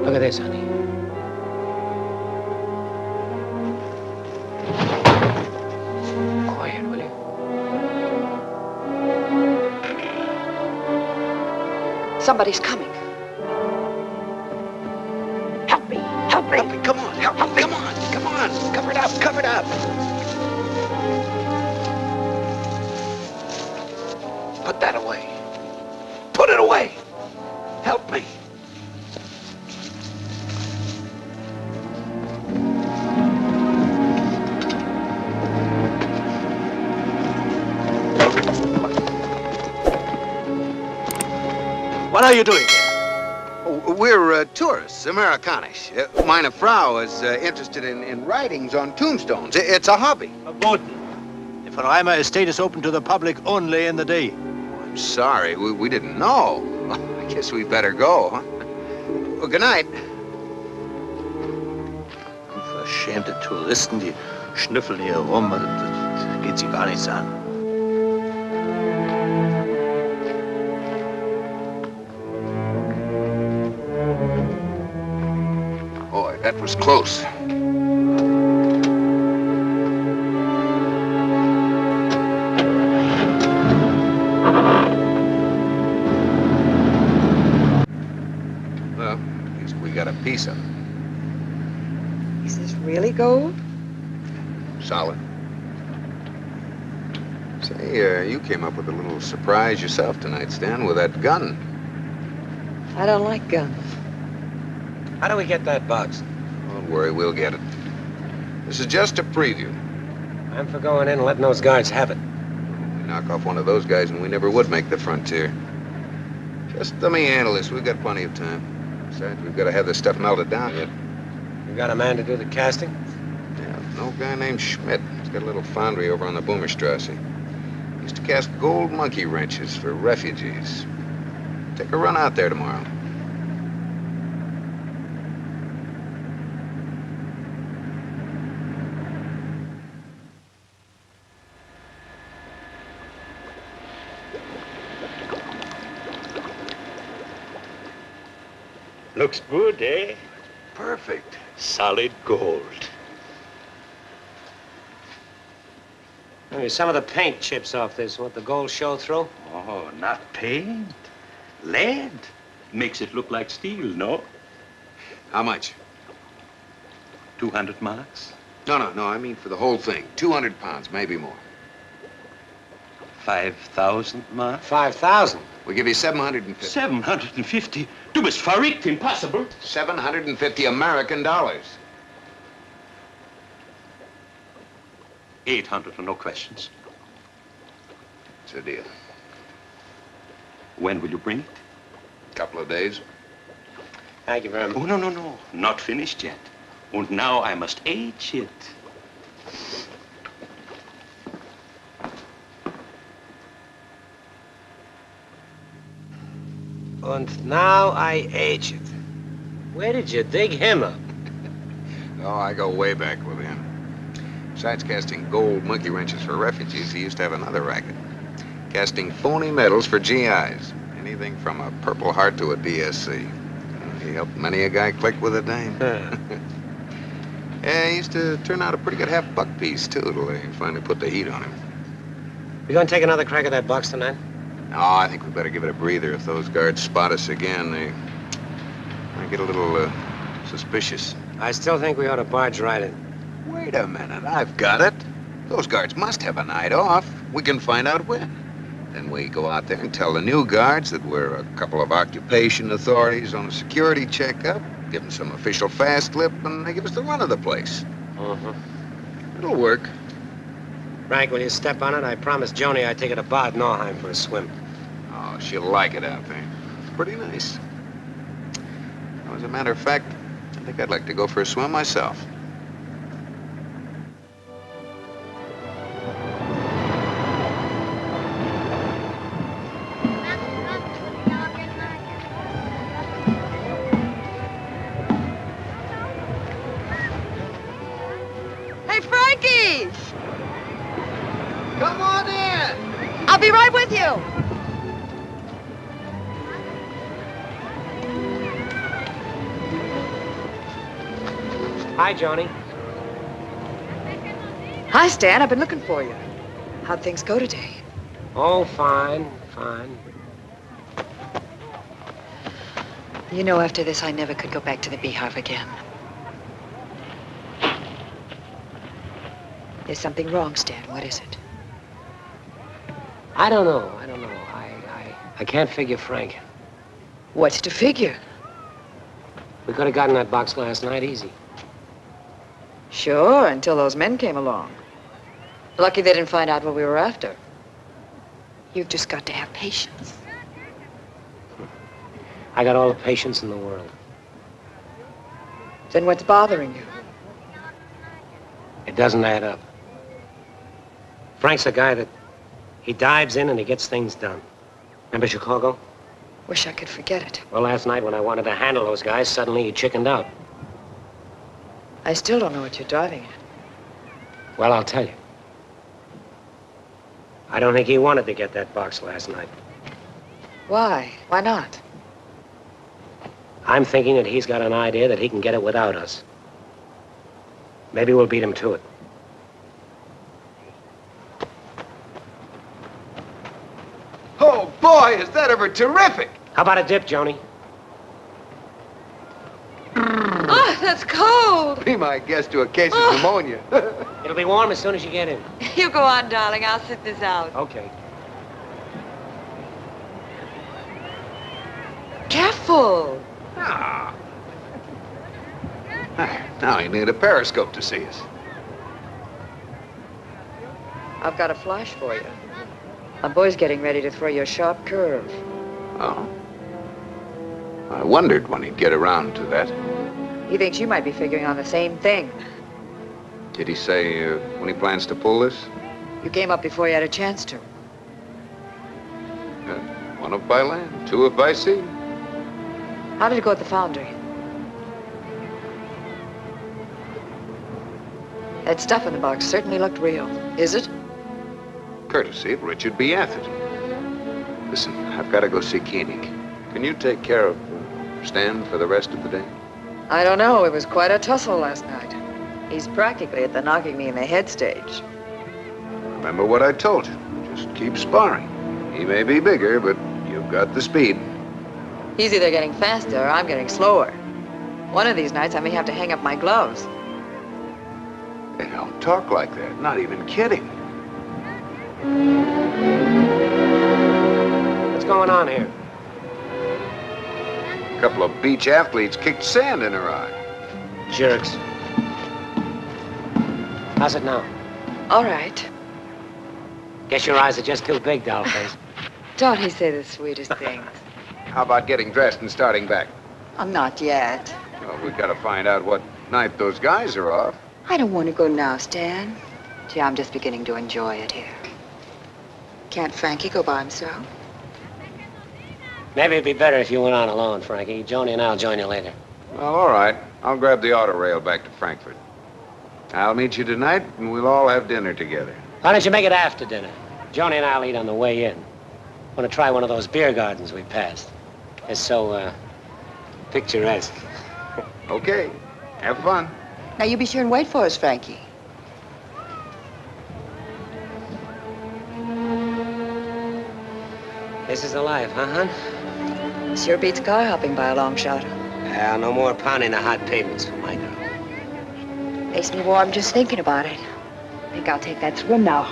Look at this, honey. Quiet, will you? Somebody's coming. Help me! Help me! Help me! Come on! Help me! Come on! Come on! Cover it up! Cover it up! Put that away. Put it away! Help me! What are you doing here? Oh, we're tourists, Amerikaner. Meine Frau is interested in writings on tombstones. It's a hobby. Verboten. The von Reimer estate is open to the public only in the day. I'm sorry, we didn't know. I guess we better go, huh? Well, good night. Unverschämte Touristen, die schnüffeln hier rum. Das geht sie gar nichts an. Oh, That was close. Well, at least we got a piece of it. Is this really gold? Solid. Say, you came up with a little surprise yourself tonight, Stan, with that gun. I don't like guns. How do we get that box? Don't worry, we'll get it. This is just a preview. I'm for going in and letting those guards have it. We knock off one of those guys and we never would make the frontier. Just let me handle this. We've got plenty of time. Besides, we've got to have this stuff melted down yet. You got a man to do the casting? Yeah, an old guy named Schmidt. He's got a little foundry over on the Boomerstrasse. He used to cast gold monkey wrenches for refugees. Take a run out there tomorrow. Looks good, eh? Perfect. Solid gold. Maybe some of the paint chips off this. Want the gold show through? Oh, not paint. Lead. Makes it look like steel, no? How much? 200 marks. No, I mean for the whole thing. 200 pounds, maybe more. 5,000 marks. 5,000. We'll give you 750. 750. Du bist verrückt, impossible. 750 American dollars. 800 or no questions. It's a deal. When will you bring it? Couple of days. Thank you very much. Oh, no. Not finished yet. And now I must age it. And now I age it. Where did you dig him up? Oh, I go way back with him. Besides casting gold monkey wrenches for refugees, he used to have another racket. Casting phony medals for GIs. Anything from a Purple Heart to a DSC. He helped many a guy click with a dame. Yeah, he used to turn out a pretty good half-buck piece, too, till they finally put the heat on him. You gonna take another crack at that box tonight? No, I think we better give it a breather. If those guards spot us again, they might get a little suspicious. I still think we ought to barge right in. Wait a minute, I've got it. Those guards must have a night off. We can find out when. Then we go out there and tell the new guards that we're a couple of occupation authorities on a security checkup, give them some official fast lip, and they give us the run of the place. It'll work. Frank, will you step on it? I promised Joanie I'd take her to Bad Nauheim for a swim. Oh, she'll like it out there. It's pretty nice. Now, as a matter of fact, I think I'd like to go for a swim myself. Hey, Frankie! Come on in. I'll be right with you. Hi, Joanie. Hi, Stan. I've been looking for you. How'd things go today? Oh, fine. You know, after this, I never could go back to the Beehive again. There's something wrong, Stan. What is it? I don't know. I can't figure Frank. What's to figure? We could have gotten that box last night easy. Sure, until those men came along. Lucky they didn't find out what we were after. You've just got to have patience. I got all the patience in the world. Then what's bothering you? It doesn't add up. Frank's a guy that he dives in and he gets things done. Remember Chicago? Wish I could forget it. Well, last night when I wanted to handle those guys, suddenly he chickened out. I still don't know what you're driving at. Well, I'll tell you. I don't think he wanted to get that box last night. Why? Why not? I'm thinking that he's got an idea that he can get it without us. Maybe we'll beat him to it. Oh, boy, is that ever terrific! How about a dip, Joanie? Oh, that's cold. Be my guest to a case of pneumonia. It'll be warm as soon as you get in. You go on, darling. I'll sit this out. Okay. Careful. Ah. Now you need a periscope to see us. I've got a flash for you. My boy's getting ready to throw you a sharp curve. Oh. I wondered when he'd get around to that. He thinks you might be figuring on the same thing. Did he say when he plans to pull this? You came up before you had a chance to. One if by land, two if by sea. How did it go at the foundry? That stuff in the box certainly looked real. Is it? Courtesy of Richard B. Atherton. Listen, I've got to go see Koenig. Can you take care of Stan for the rest of the day? I don't know. It was quite a tussle last night. He's practically at the knocking me in the head stage. Remember what I told you. Just keep sparring. He may be bigger, but you've got the speed. He's either getting faster or I'm getting slower. One of these nights I may have to hang up my gloves. Hey, don't talk like that. Not even kidding. What's going on here? A couple of beach athletes kicked sand in her eye. Jerks. How's it now? All right. Guess your eyes are just too big, dollface. Don't he say the sweetest things? How about getting dressed and starting back? I'm not yet. Well, we've got to find out what night those guys are off. I don't want to go now, Stan. Gee, I'm just beginning to enjoy it here. Can't Frankie go by himself? Maybe it'd be better if you went on alone, Frankie. Joanie and I'll join you later. Well, all right. I'll grab the auto rail back to Frankfurt. I'll meet you tonight, and we'll all have dinner together. Why don't you make it after dinner? Joanie and I'll eat on the way in. Want to try one of those beer gardens we passed. It's so, picturesque. Okay. Have fun. Now, you be sure and wait for us, Frankie. This is the life, huh, hon? Sure beats car hopping by a long shot. Yeah, no more pounding the hot pavements for my girl. Makes me warm just thinking about it. Think I'll take that swim now.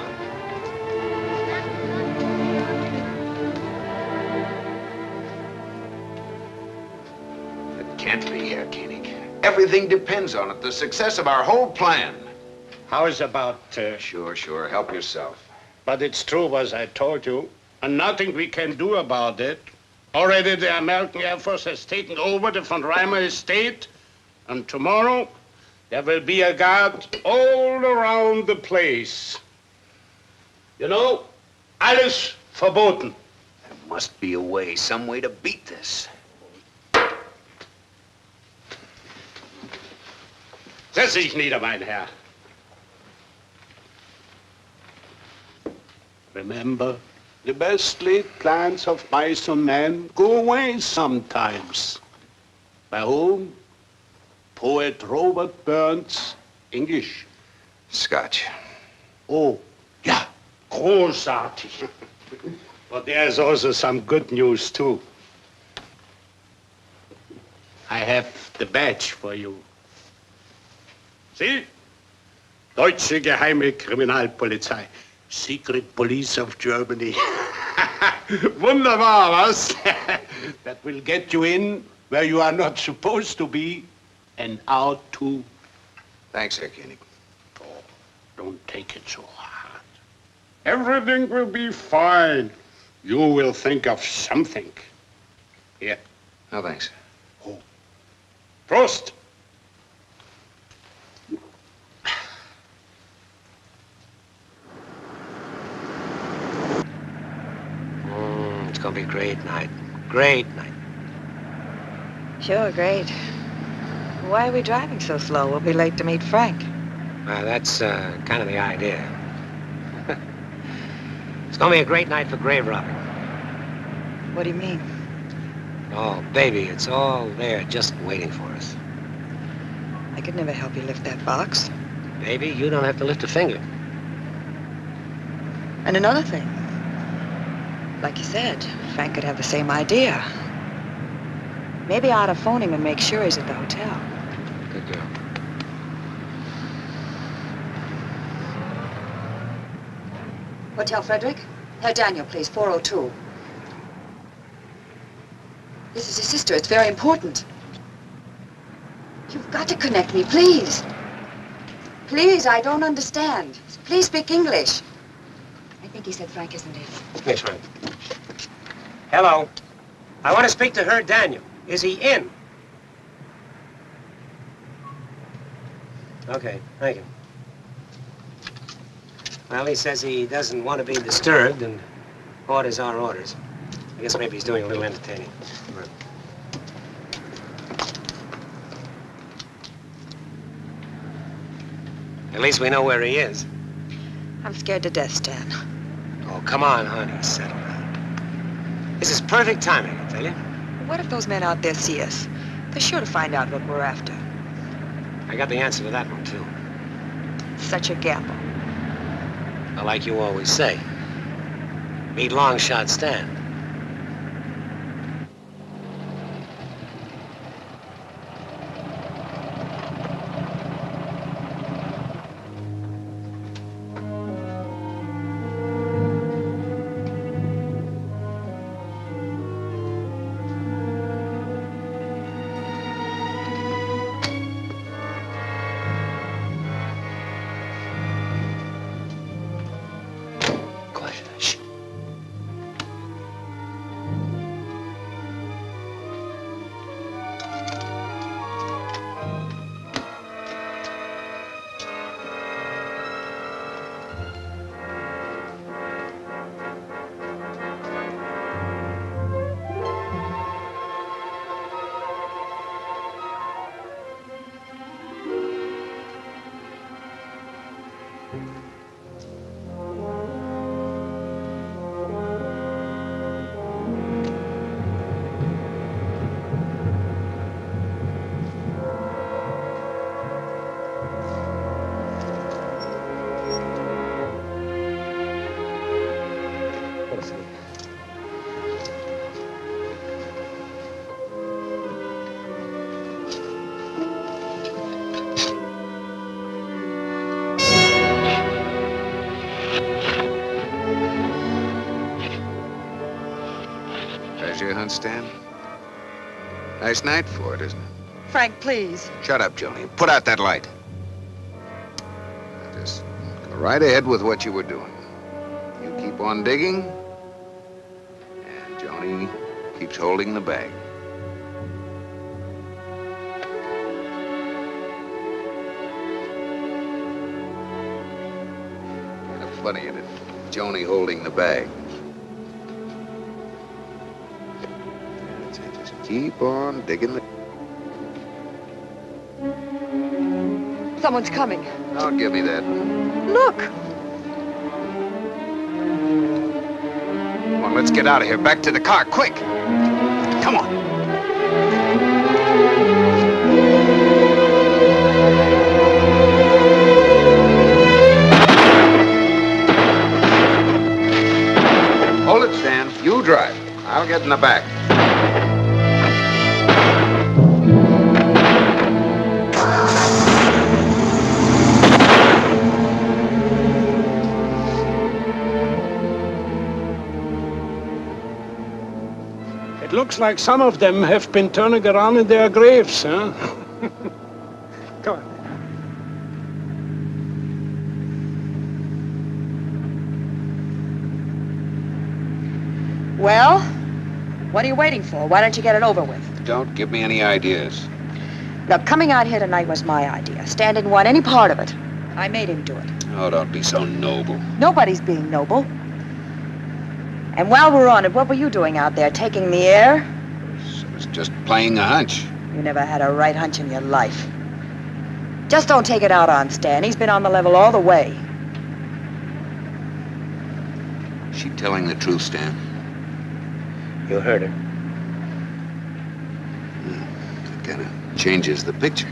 It can't be here, Koenig. Everything depends on it. The success of our whole plan. How is about... Sure. Help yourself. But it's true, as I told you, and nothing we can do about it. Already the American Air Force has taken over the von Reimer estate, and tomorrow there will be a guard all around the place. You know, alles verboten. There must be a way, some way to beat this. Setz dich nieder, mein Herr. Remember, the best laid plans of mice and men go away sometimes. By whom? Poet Robert Burns, English. Scotch. Oh, ja, großartig. But there's also some good news, too. I have the badge for you. See? Deutsche Geheime Kriminalpolizei. Secret Police of Germany. Wunderbar, was? That will get you in where you are not supposed to be and out too. Thanks, Herr Koenig. Oh, don't take it so hard. Everything will be fine. You will think of something. Here. No, thanks. Oh. Prost. It's gonna be a great night. Great night. Sure, great. Why are we driving so slow? We'll be late to meet Frank. That's kind of the idea. It's gonna be a great night for grave robbing. What do you mean? Oh, baby, it's all there just waiting for us. I could never help you lift that box. Baby, you don't have to lift a finger. And another thing. Like you said, Frank could have the same idea. Maybe I ought to phone him and make sure he's at the hotel. Good girl. Hotel Frederick? Herr Daniel, please, 402. This is his sister. It's very important. You've got to connect me, please. Please, I don't understand. Please speak English. I think he said Frank isn't in. Yes, Frank. Hello. I want to speak to Herr Daniel. Is he in? Okay, thank you. Well, he says he doesn't want to be disturbed, and orders are orders. I guess maybe he's doing a little entertaining. Right. At least we know where he is. I'm scared to death, Stan. Oh, come on, honey. Settle down. This is perfect timing, I tell you. What if those men out there see us? They're sure to find out what we're after. I got the answer to that one, too. Such a gamble. Well, like you always say, meet long shot Stan. Treasure hunt, Stan? Nice night for it, isn't it? Frank, please. Shut up, Joanie. Put out that light. Now just go right ahead with what you were doing. You keep on digging, and Joanie keeps holding the bag. Kind of funny, isn't it? Joanie holding the bag. That's it. Just keep on digging the... Someone's coming. Don't give me that. Look. Come on, let's get out of here. Back to the car, quick. Come on. Hold it, Stan. You drive. I'll get in the back. It looks like some of them have been turning around in their graves, huh? Come on. Well, what are you waiting for? Why don't you get it over with? Don't give me any ideas. Look, coming out here tonight was my idea. Stan didn't want any part of it. I made him do it. Oh, don't be so noble. Nobody's being noble. And while we're on it, what were you doing out there? Taking the air? I was just playing a hunch. You never had a right hunch in your life. Just don't take it out on Stan. He's been on the level all the way. Is she telling the truth, Stan? You heard her. That kind of changes the picture.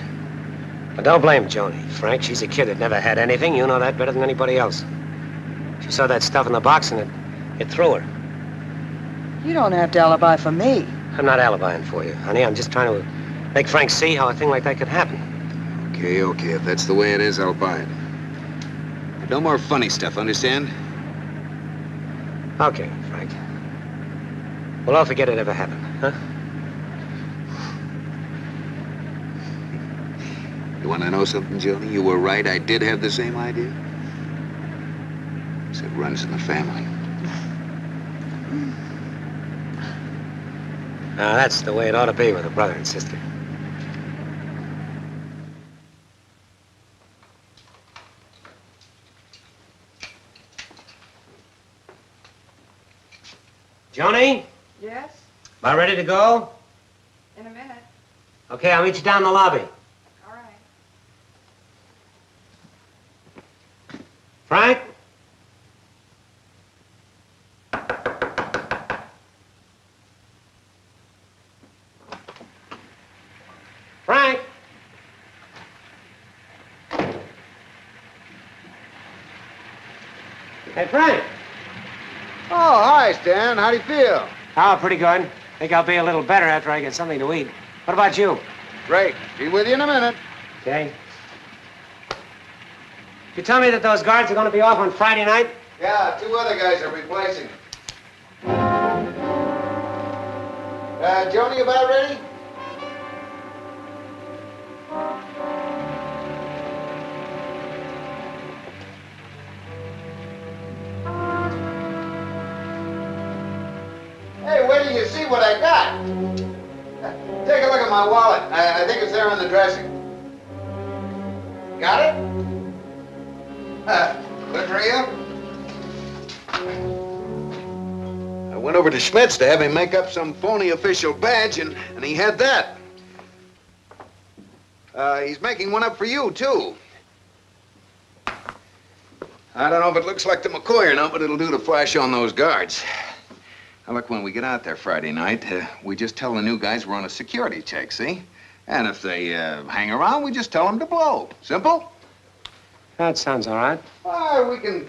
But don't blame Joanie, Frank. She's a kid that never had anything. You know that better than anybody else. She saw that stuff in the box and it threw her. You don't have to alibi for me. I'm not alibying for you, honey. I'm just trying to make Frank see how a thing like that could happen. Okay. If that's the way it is, I'll buy it. But no more funny stuff, understand? Okay, Frank. We'll all forget it ever happened, huh? You want to know something, Joanie? You were right. I did have the same idea. It runs in the family. Now, that's the way it ought to be with a brother and sister. Joanie? Yes? About ready to go? In a minute. Okay, I'll meet you down in the lobby. All right. Frank? Frank? Hey, Frank. Oh, hi, Stan. How do you feel? Oh, pretty good. Think I'll be a little better after I get something to eat. What about you? Great. Be with you in a minute. Okay. You tell me that those guards are going to be off on Friday night? Yeah, 2 other guys are replacing. Joanie, about ready? Hey, wait till you see what I got. Take a look at my wallet. I think it's there on the dressing. Got it? Good for you? I went over to Schmidt's to have him make up some phony official badge, and he had that. He's making one up for you, too. I don't know if it looks like the McCoy or not, but it'll do to flash on those guards. Now, look, when we get out there Friday night, we just tell the new guys we're on a security check, see? And if they hang around, we just tell them to blow. Simple? That sounds all right. We can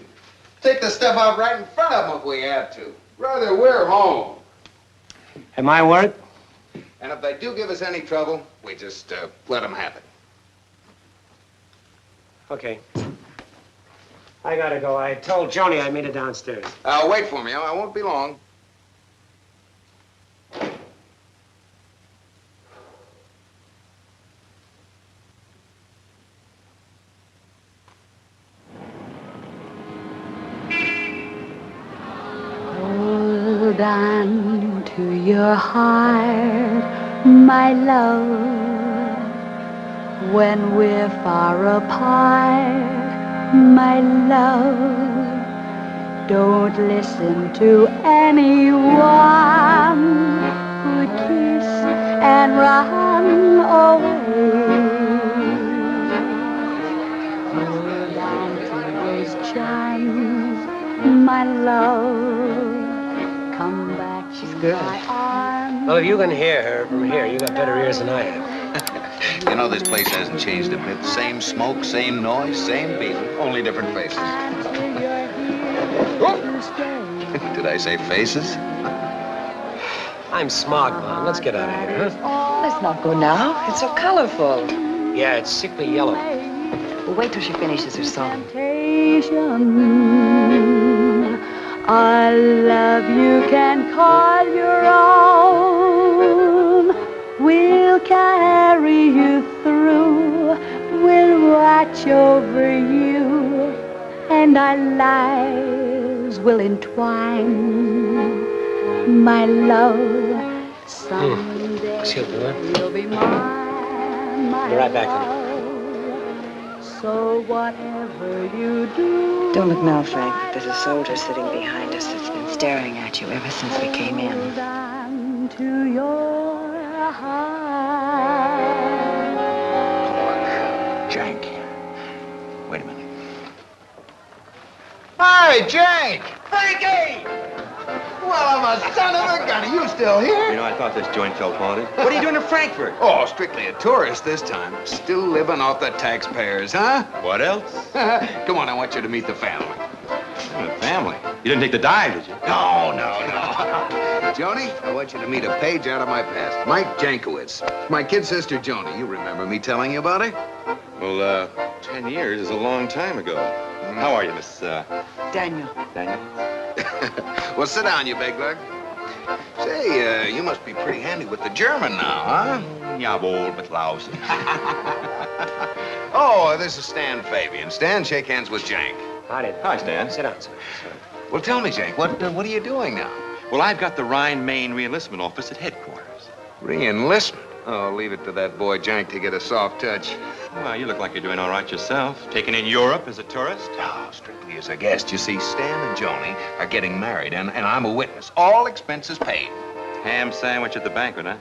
take the stuff out right in front of them if we have to. Rather, we're home. At my word? And if they do give us any trouble, we just let them have it. Okay. I gotta go. I told Joanie I'd meet her downstairs. Wait for me. I won't be long. Hold on to your heart, my love, when we're far apart, my love. Don't listen to anyone who'd kiss and run away. Hold on to those chimes, my love. Come back to my arms. Well, if you can hear her from here, you got better ears than I have. You know, this place hasn't changed a bit. Same smoke, same noise, same people, only different faces. Did I say faces? I'm smog, Mom. Let's get out of here, huh? Let's not go now. It's so colorful. Yeah, it's sickly yellow. We'll wait till she finishes her song. Our love you can call your own. We'll carry you through. We'll watch over you. And our lives will entwine. My love, someday you'll be mine. Be right back, honey. So whatever you do. Don't look now, Frank. There's a soldier sitting behind us that's been staring at you ever since we came in. Hold on to your heart. Jank. Wait a minute. Hi, Jank! Frankie! Well, I'm son of a gun, are you still here? You know, I thought this joint felt haunted. What are you doing in Frankfurt? Oh, strictly a tourist this time. Still living off the taxpayers, huh? What else? Come on, I want you to meet the family. The family. You didn't take the dive, did you? No. Joanie, I want you to meet a page out of my past. Mike Jankowitz. My kid sister, Joanie. You remember me telling you about her? Well, 10 years is a long time ago. How are you, Miss, Daniel. Daniel? Well, sit down, you big lug. Say, you must be pretty handy with the German now, huh? Jawohl, mit Lausen. Oh, this is Stan Fabian. Stan, shake hands with Jank. Howdy. Hi, Stan. Sit down. Well, tell me, Jank, what are you doing now? Well, I've got the Rhine, Maine reenlistment office at headquarters. Re-enlistment? Oh, leave it to that boy Jank to get a soft touch. Well, you look like you're doing all right yourself. Taken in Europe as a tourist? Oh, strictly as a guest. You see, Stan and Joanie are getting married, and I'm a witness. All expenses paid. Ham sandwich at the banquet, huh?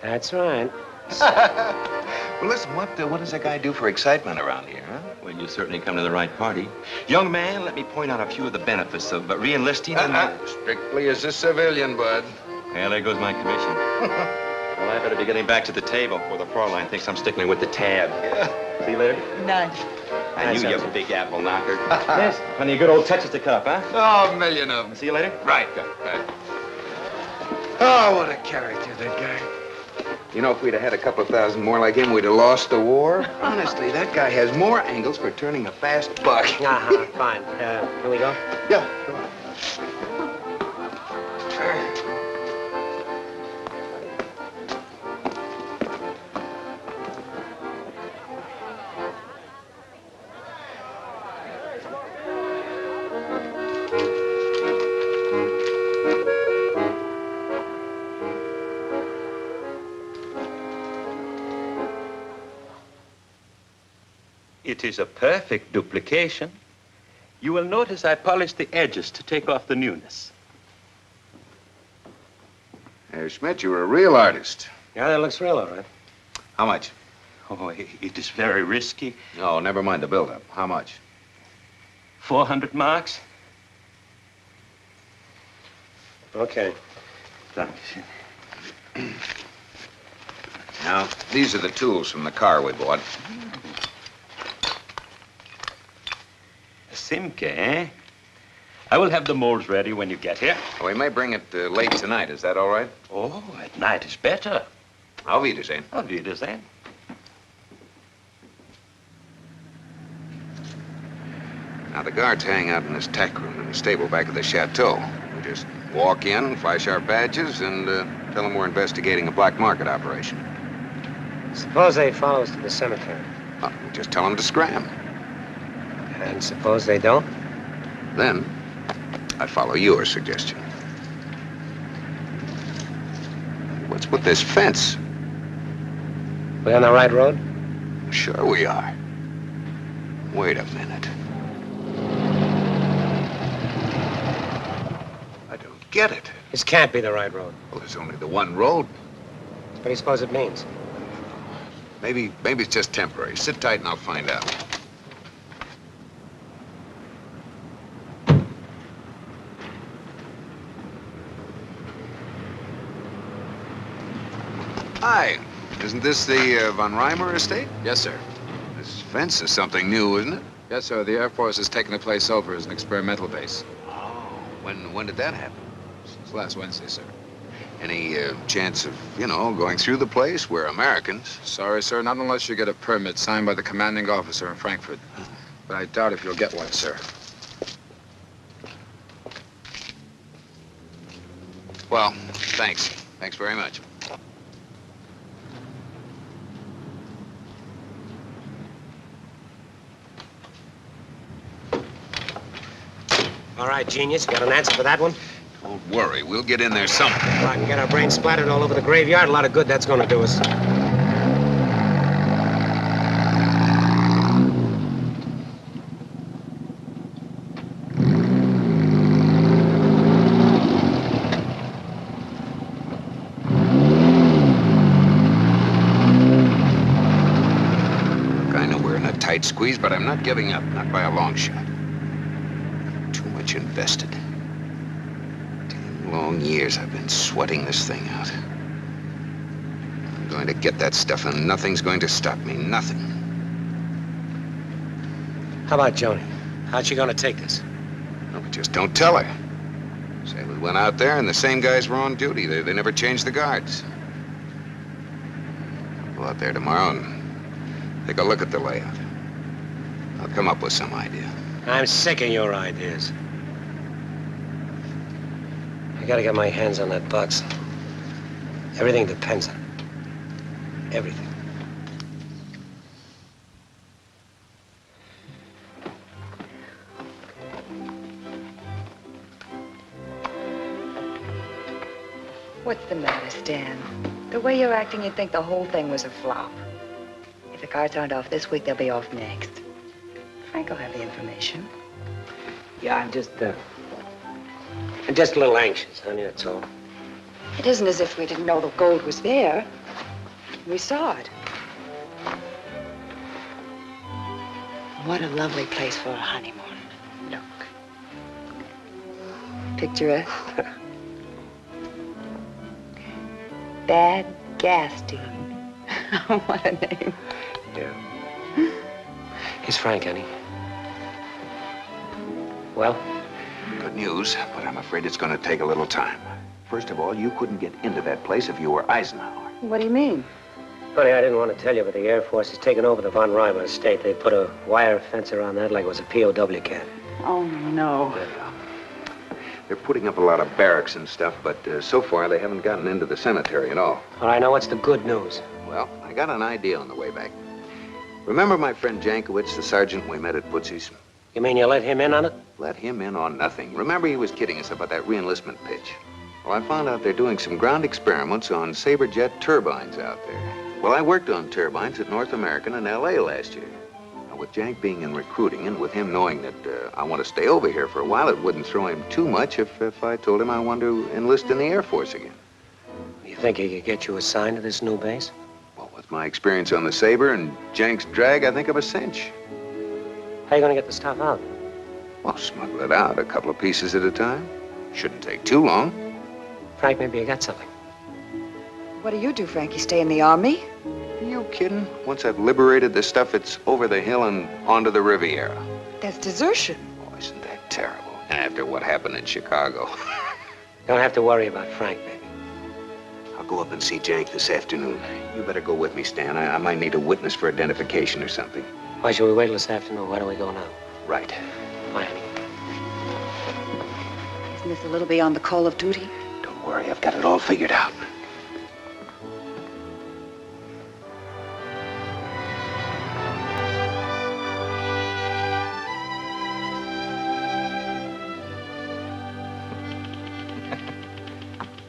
That's right. Well, listen, what does a guy do for excitement around here, huh? Well, you certainly come to the right party. Young man, let me point out a few of the benefits of re-enlisting. Strictly as a civilian, bud. Well, there goes my commission. Well, I better be getting back to the table before the Fraulein thinks I'm stickling with the tab. Yeah. See you later. None. I knew you, big apple knocker. Yes. Plenty of good old touches to cut up, huh? Oh, a million of them. See you later. Right. Good. Oh, what a character, that guy. You know, if we'd have had a couple of thousand more like him, we'd have lost the war. Honestly, that guy has more angles for turning a fast buck. Uh-huh, fine. Can we go? Yeah, come on. It is a perfect duplication. You will notice I polished the edges to take off the newness. Hey, Schmidt, you're a real artist. Yeah, that looks real, all right. How much? Oh, it is very risky. Oh, never mind the build-up. How much? 400 marks. Okay. Thanks. Now, these are the tools from the car we bought. Simke, eh? I will have the molds ready when you get here. We may bring it late tonight. Is that all right? Oh, at night is better. Auf Wiedersehen. Auf Wiedersehen. Now, the guards hang out in this tech room in the stable back of the chateau. We just walk in, flash our badges, and tell them we're investigating a black market operation. Suppose they follow us to the cemetery. Well, we just tell them to scram. And suppose they don't? Then, I follow your suggestion. What's with this fence? We on the right road? Sure we are. Wait a minute. I don't get it. This can't be the right road. Well, there's only the one road. What do you suppose it means? Maybe it's just temporary. Sit tight and I'll find out. Hi. Isn't this the Von Reimer estate? Yes, sir. This fence is something new, isn't it? Yes, sir. The Air Force has taken the place over as an experimental base. Oh. When did that happen? Since last Wednesday, sir. Any chance of, going through the place? We're Americans. Sorry, sir. Not unless you get a permit signed by the commanding officer in Frankfurt. But I doubt if you'll get one, sir. Well, thanks. Thanks very much. All right, genius. Got an answer for that one? Don't worry. We'll get in there somehow. Well, I can get our brains splattered all over the graveyard. A lot of good that's going to do us. Look, I know we're in a tight squeeze, but I'm not giving up. Not by a long shot. Too much invested. 10 long years I've been sweating this thing out. I'm going to get that stuff, and nothing's going to stop me. Nothing. How about Joanie? How's she gonna take this? No, but just don't tell her. Say we went out there and the same guys were on duty. They never changed the guards. I'll go out there tomorrow and take a look at the layout. I'll come up with some idea. I'm sick of your ideas. I gotta get my hands on that box. Everything depends on it. Everything. What's the matter, Stan? The way you're acting, you'd think the whole thing was a flop. If the cards aren't off this week, they'll be off next. Frank will have the information. Yeah, I'm just a little anxious, honey, that's all. It isn't as if we didn't know the gold was there. We saw it. What a lovely place for a honeymoon. Look. Picturesque. Bad Gaston. What a name. Yeah. He's Frank, honey. Well? Good news, but I'm afraid it's going to take a little time. First of all, you couldn't get into that place if you were Eisenhower. What do you mean? Honey, I didn't want to tell you, but the Air Force has taken over the von Reimer estate. They put a wire fence around that like it was a POW camp. Oh, no. They're putting up a lot of barracks and stuff, but so far they haven't gotten into the cemetery at all. All right, now what's the good news? Well, I got an idea on the way back. Remember my friend Jankowitz, the sergeant we met at Putsy's? You mean you let him in on it? Let him in on nothing. Remember he was kidding us about that re-enlistment pitch. Well, I found out they're doing some ground experiments on Saberjet turbines out there. Well, I worked on turbines at North American in L.A. last year. Now, with Jank being in recruiting and with him knowing that I want to stay over here for a while, it wouldn't throw him too much if I told him I wanted to enlist in the Air Force again. You think he could get you assigned to this new base? Well, with my experience on the Saber and Jank's drag, I think of a cinch. How are you going to get the stuff out? Well, smuggle it out a couple of pieces at a time. Shouldn't take too long. Frank, maybe you got something. What do you do, Frankie? Stay in the army? Are you kidding? Once I've liberated the stuff, it's over the hill and onto the Riviera. That's desertion. Oh, isn't that terrible? After what happened in Chicago. Don't have to worry about Frank, baby. I'll go up and see Jank this afternoon. You better go with me, Stan. I might need a witness for identification or something. Why should we wait till this afternoon? Why don't we go now? Right. Bye, honey. Isn't this a little beyond the call of duty? Don't worry, I've got it all figured out.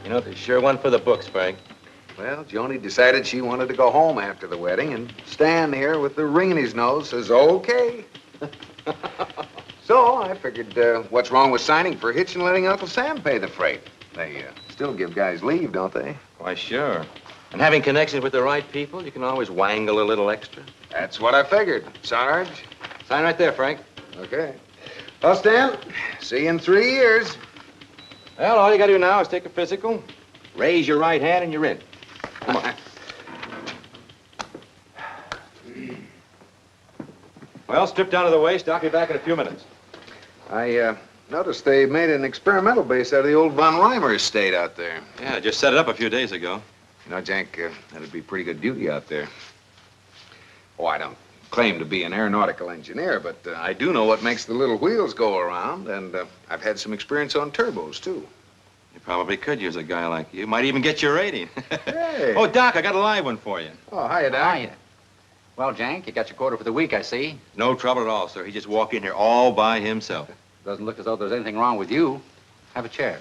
You know, there's sure one for the books, Frank. Well, Joanie decided she wanted to go home after the wedding, and Stan here with the ring in his nose says, okay. So I figured, what's wrong with signing for Hitch and letting Uncle Sam pay the freight? They still give guys leave, don't they? Why, sure. And having connections with the right people, you can always wangle a little extra. That's what I figured, Sarge. Sign right there, Frank. Okay. Well, Stan, see you in 3 years. Well, all you gotta do now is take a physical, raise your right hand, and you're in. Come on. Well, strip down to the waist. I'll be back in a few minutes. I noticed they made an experimental base out of the old von Reimer estate out there. Yeah, just set it up a few days ago. You know, Jank, that'd be pretty good duty out there. Oh, I don't claim to be an aeronautical engineer, but I do know what makes the little wheels go around, and I've had some experience on turbos, too. You probably could use a guy like you. Might even get your rating. Hey. Oh, Doc, I got a live one for you. Oh, hiya, Doc. Hiya. Well, Jank, you got your quota for the week, I see. No trouble at all, sir. He just walked in here all by himself. Doesn't look as though there's anything wrong with you. Have a chair.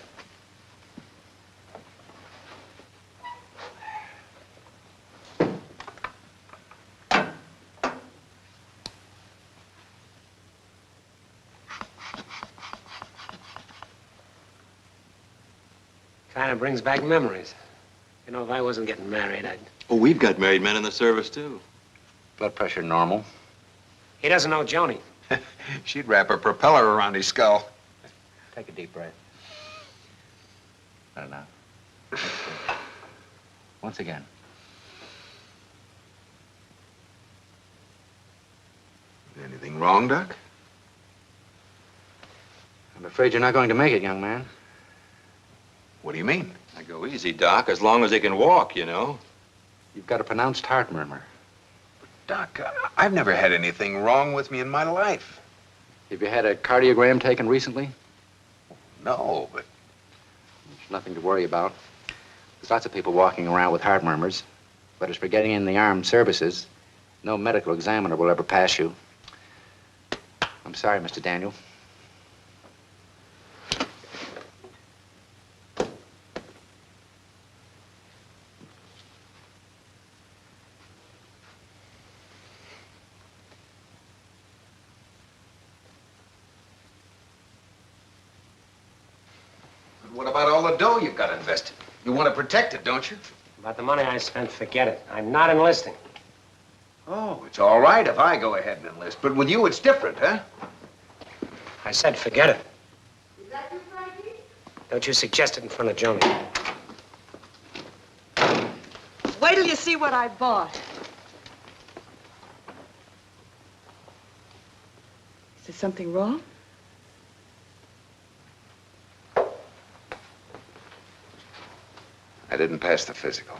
Kind of brings back memories. You know, if I wasn't getting married, I'd... Oh, we've got married men in the service, too. Blood pressure normal. He doesn't know Joanie. She'd wrap a propeller around his skull. Take a deep breath. Not enough. Once again. Anything wrong, Doc? I'm afraid you're not going to make it, young man. What do you mean? Now go easy, Doc, as long as they can walk, you know. You've got a pronounced heart murmur. Doc, I've never had anything wrong with me in my life. Have you had a cardiogram taken recently? No, but... There's nothing to worry about. There's lots of people walking around with heart murmurs. But as for getting in the armed services, no medical examiner will ever pass you. I'm sorry, Mr. Daniel. What about all the dough you've got invested? You want to protect it, don't you? About the money I spent, forget it. I'm not enlisting. Oh, it's all right if I go ahead and enlist. But with you, it's different, huh? I said forget it. Is that you, Frankie? Don't you suggest it in front of Joanie. Wait till you see what I bought. Is there something wrong? I didn't pass the physical.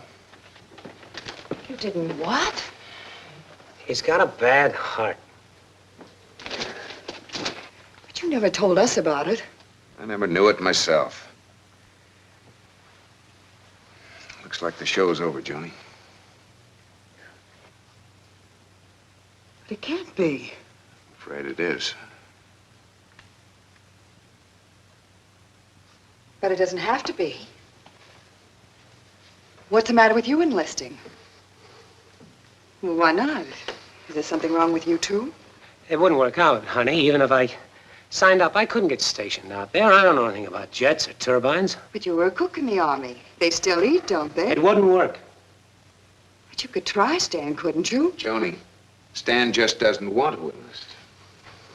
You didn't what? He's got a bad heart. But you never told us about it. I never knew it myself. Looks like the show's over, Joanie. But it can't be. Afraid it is. But it doesn't have to be. What's the matter with you enlisting? Well, why not? Is there something wrong with you, too? It wouldn't work out, honey. Even if I signed up, I couldn't get stationed out there. I don't know anything about jets or turbines. But you were a cook in the Army. They still eat, don't they? It wouldn't work. But you could try, Stan, couldn't you? Joanie, Stan just doesn't want to enlist.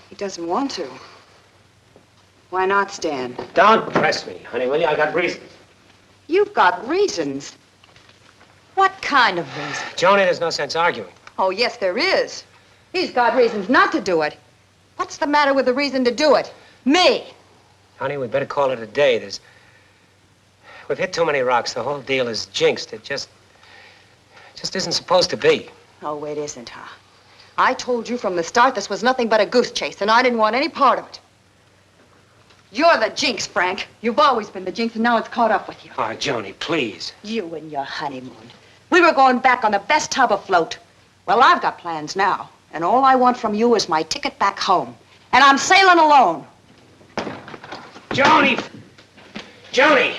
He doesn't want to. Why not, Stan? Don't press me, honey, will you? I got reasons. You've got reasons. What kind of reasons? Joanie, there's no sense arguing. Oh, yes, there is. He's got reasons not to do it. What's the matter with the reason to do it? Me. Honey, we'd better call it a day. We've hit too many rocks. The whole deal is jinxed. It just isn't supposed to be. Oh, it isn't, huh? I told you from the start this was nothing but a goose chase, and I didn't want any part of it. You're the jinx, Frank. You've always been the jinx, and now it's caught up with you. Oh, Joanie, please. You and your honeymoon. We were going back on the best tub afloat. Well, I've got plans now, and all I want from you is my ticket back home. And I'm sailing alone. Joanie! Joanie!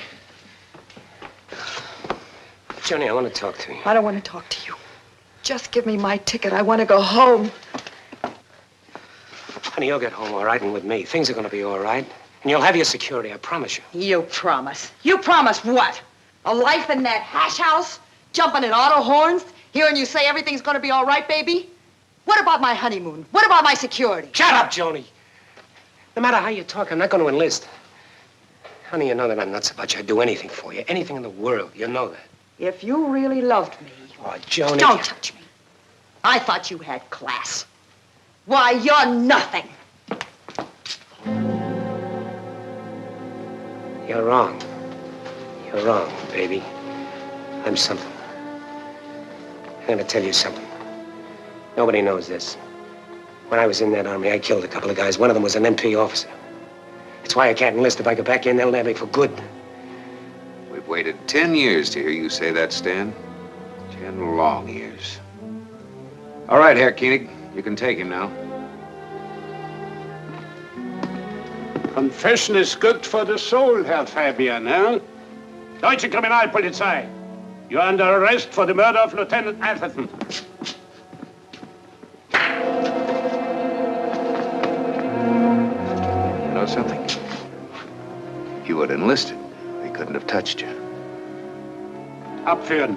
Joanie, I want to talk to you. I don't want to talk to you. Just give me my ticket. I want to go home. Honey, you'll get home all right, and with me, things are going to be all right. And you'll have your security, I promise you. You promise. You promise what? A life in that hash house? Jumping in auto horns? Hearing you say everything's going to be all right, baby? What about my honeymoon? What about my security? Shut up, Joanie. No matter how you talk, I'm not going to enlist. Honey, you know that I'm nuts about you. I'd do anything for you. Anything in the world. You know that. If you really loved me... Oh, Joanie... Don't touch me. I thought you had class. Why, you're nothing. You're wrong. You're wrong, baby. I'm something. I'm going to tell you something. Nobody knows this. When I was in that army, I killed a couple of guys. One of them was an MP officer. That's why I can't enlist. If I go back in, they'll nab me for good. We've waited 10 years to hear you say that, Stan. 10 long years. All right, Herr Koenig. You can take him now. Confession is good for the soul, Herr Fabian, eh? Deutsche Kriminalpolizei. You're under arrest for the murder of Lieutenant Atherton. You know something? If you had enlisted, they couldn't have touched you. Abführen.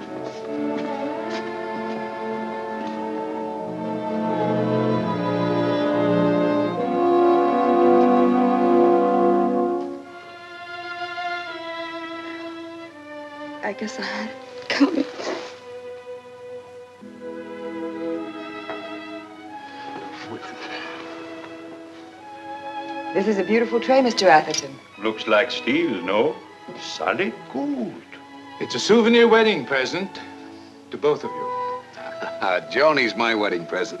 I guess I had it coming. This is a beautiful tray, Mr. Atherton. Looks like steel, no? Solid good. It's a souvenir wedding present to both of you. Joanie's my wedding present.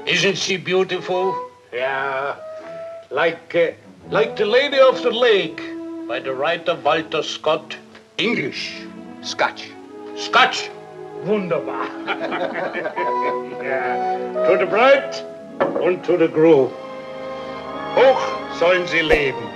Isn't she beautiful? Yeah. Like the Lady of the Lake by the writer Walter Scott. English. Scotch. Scotch. Wunderbar. Ja. To the bride und to the groom. Hoch sollen sie leben.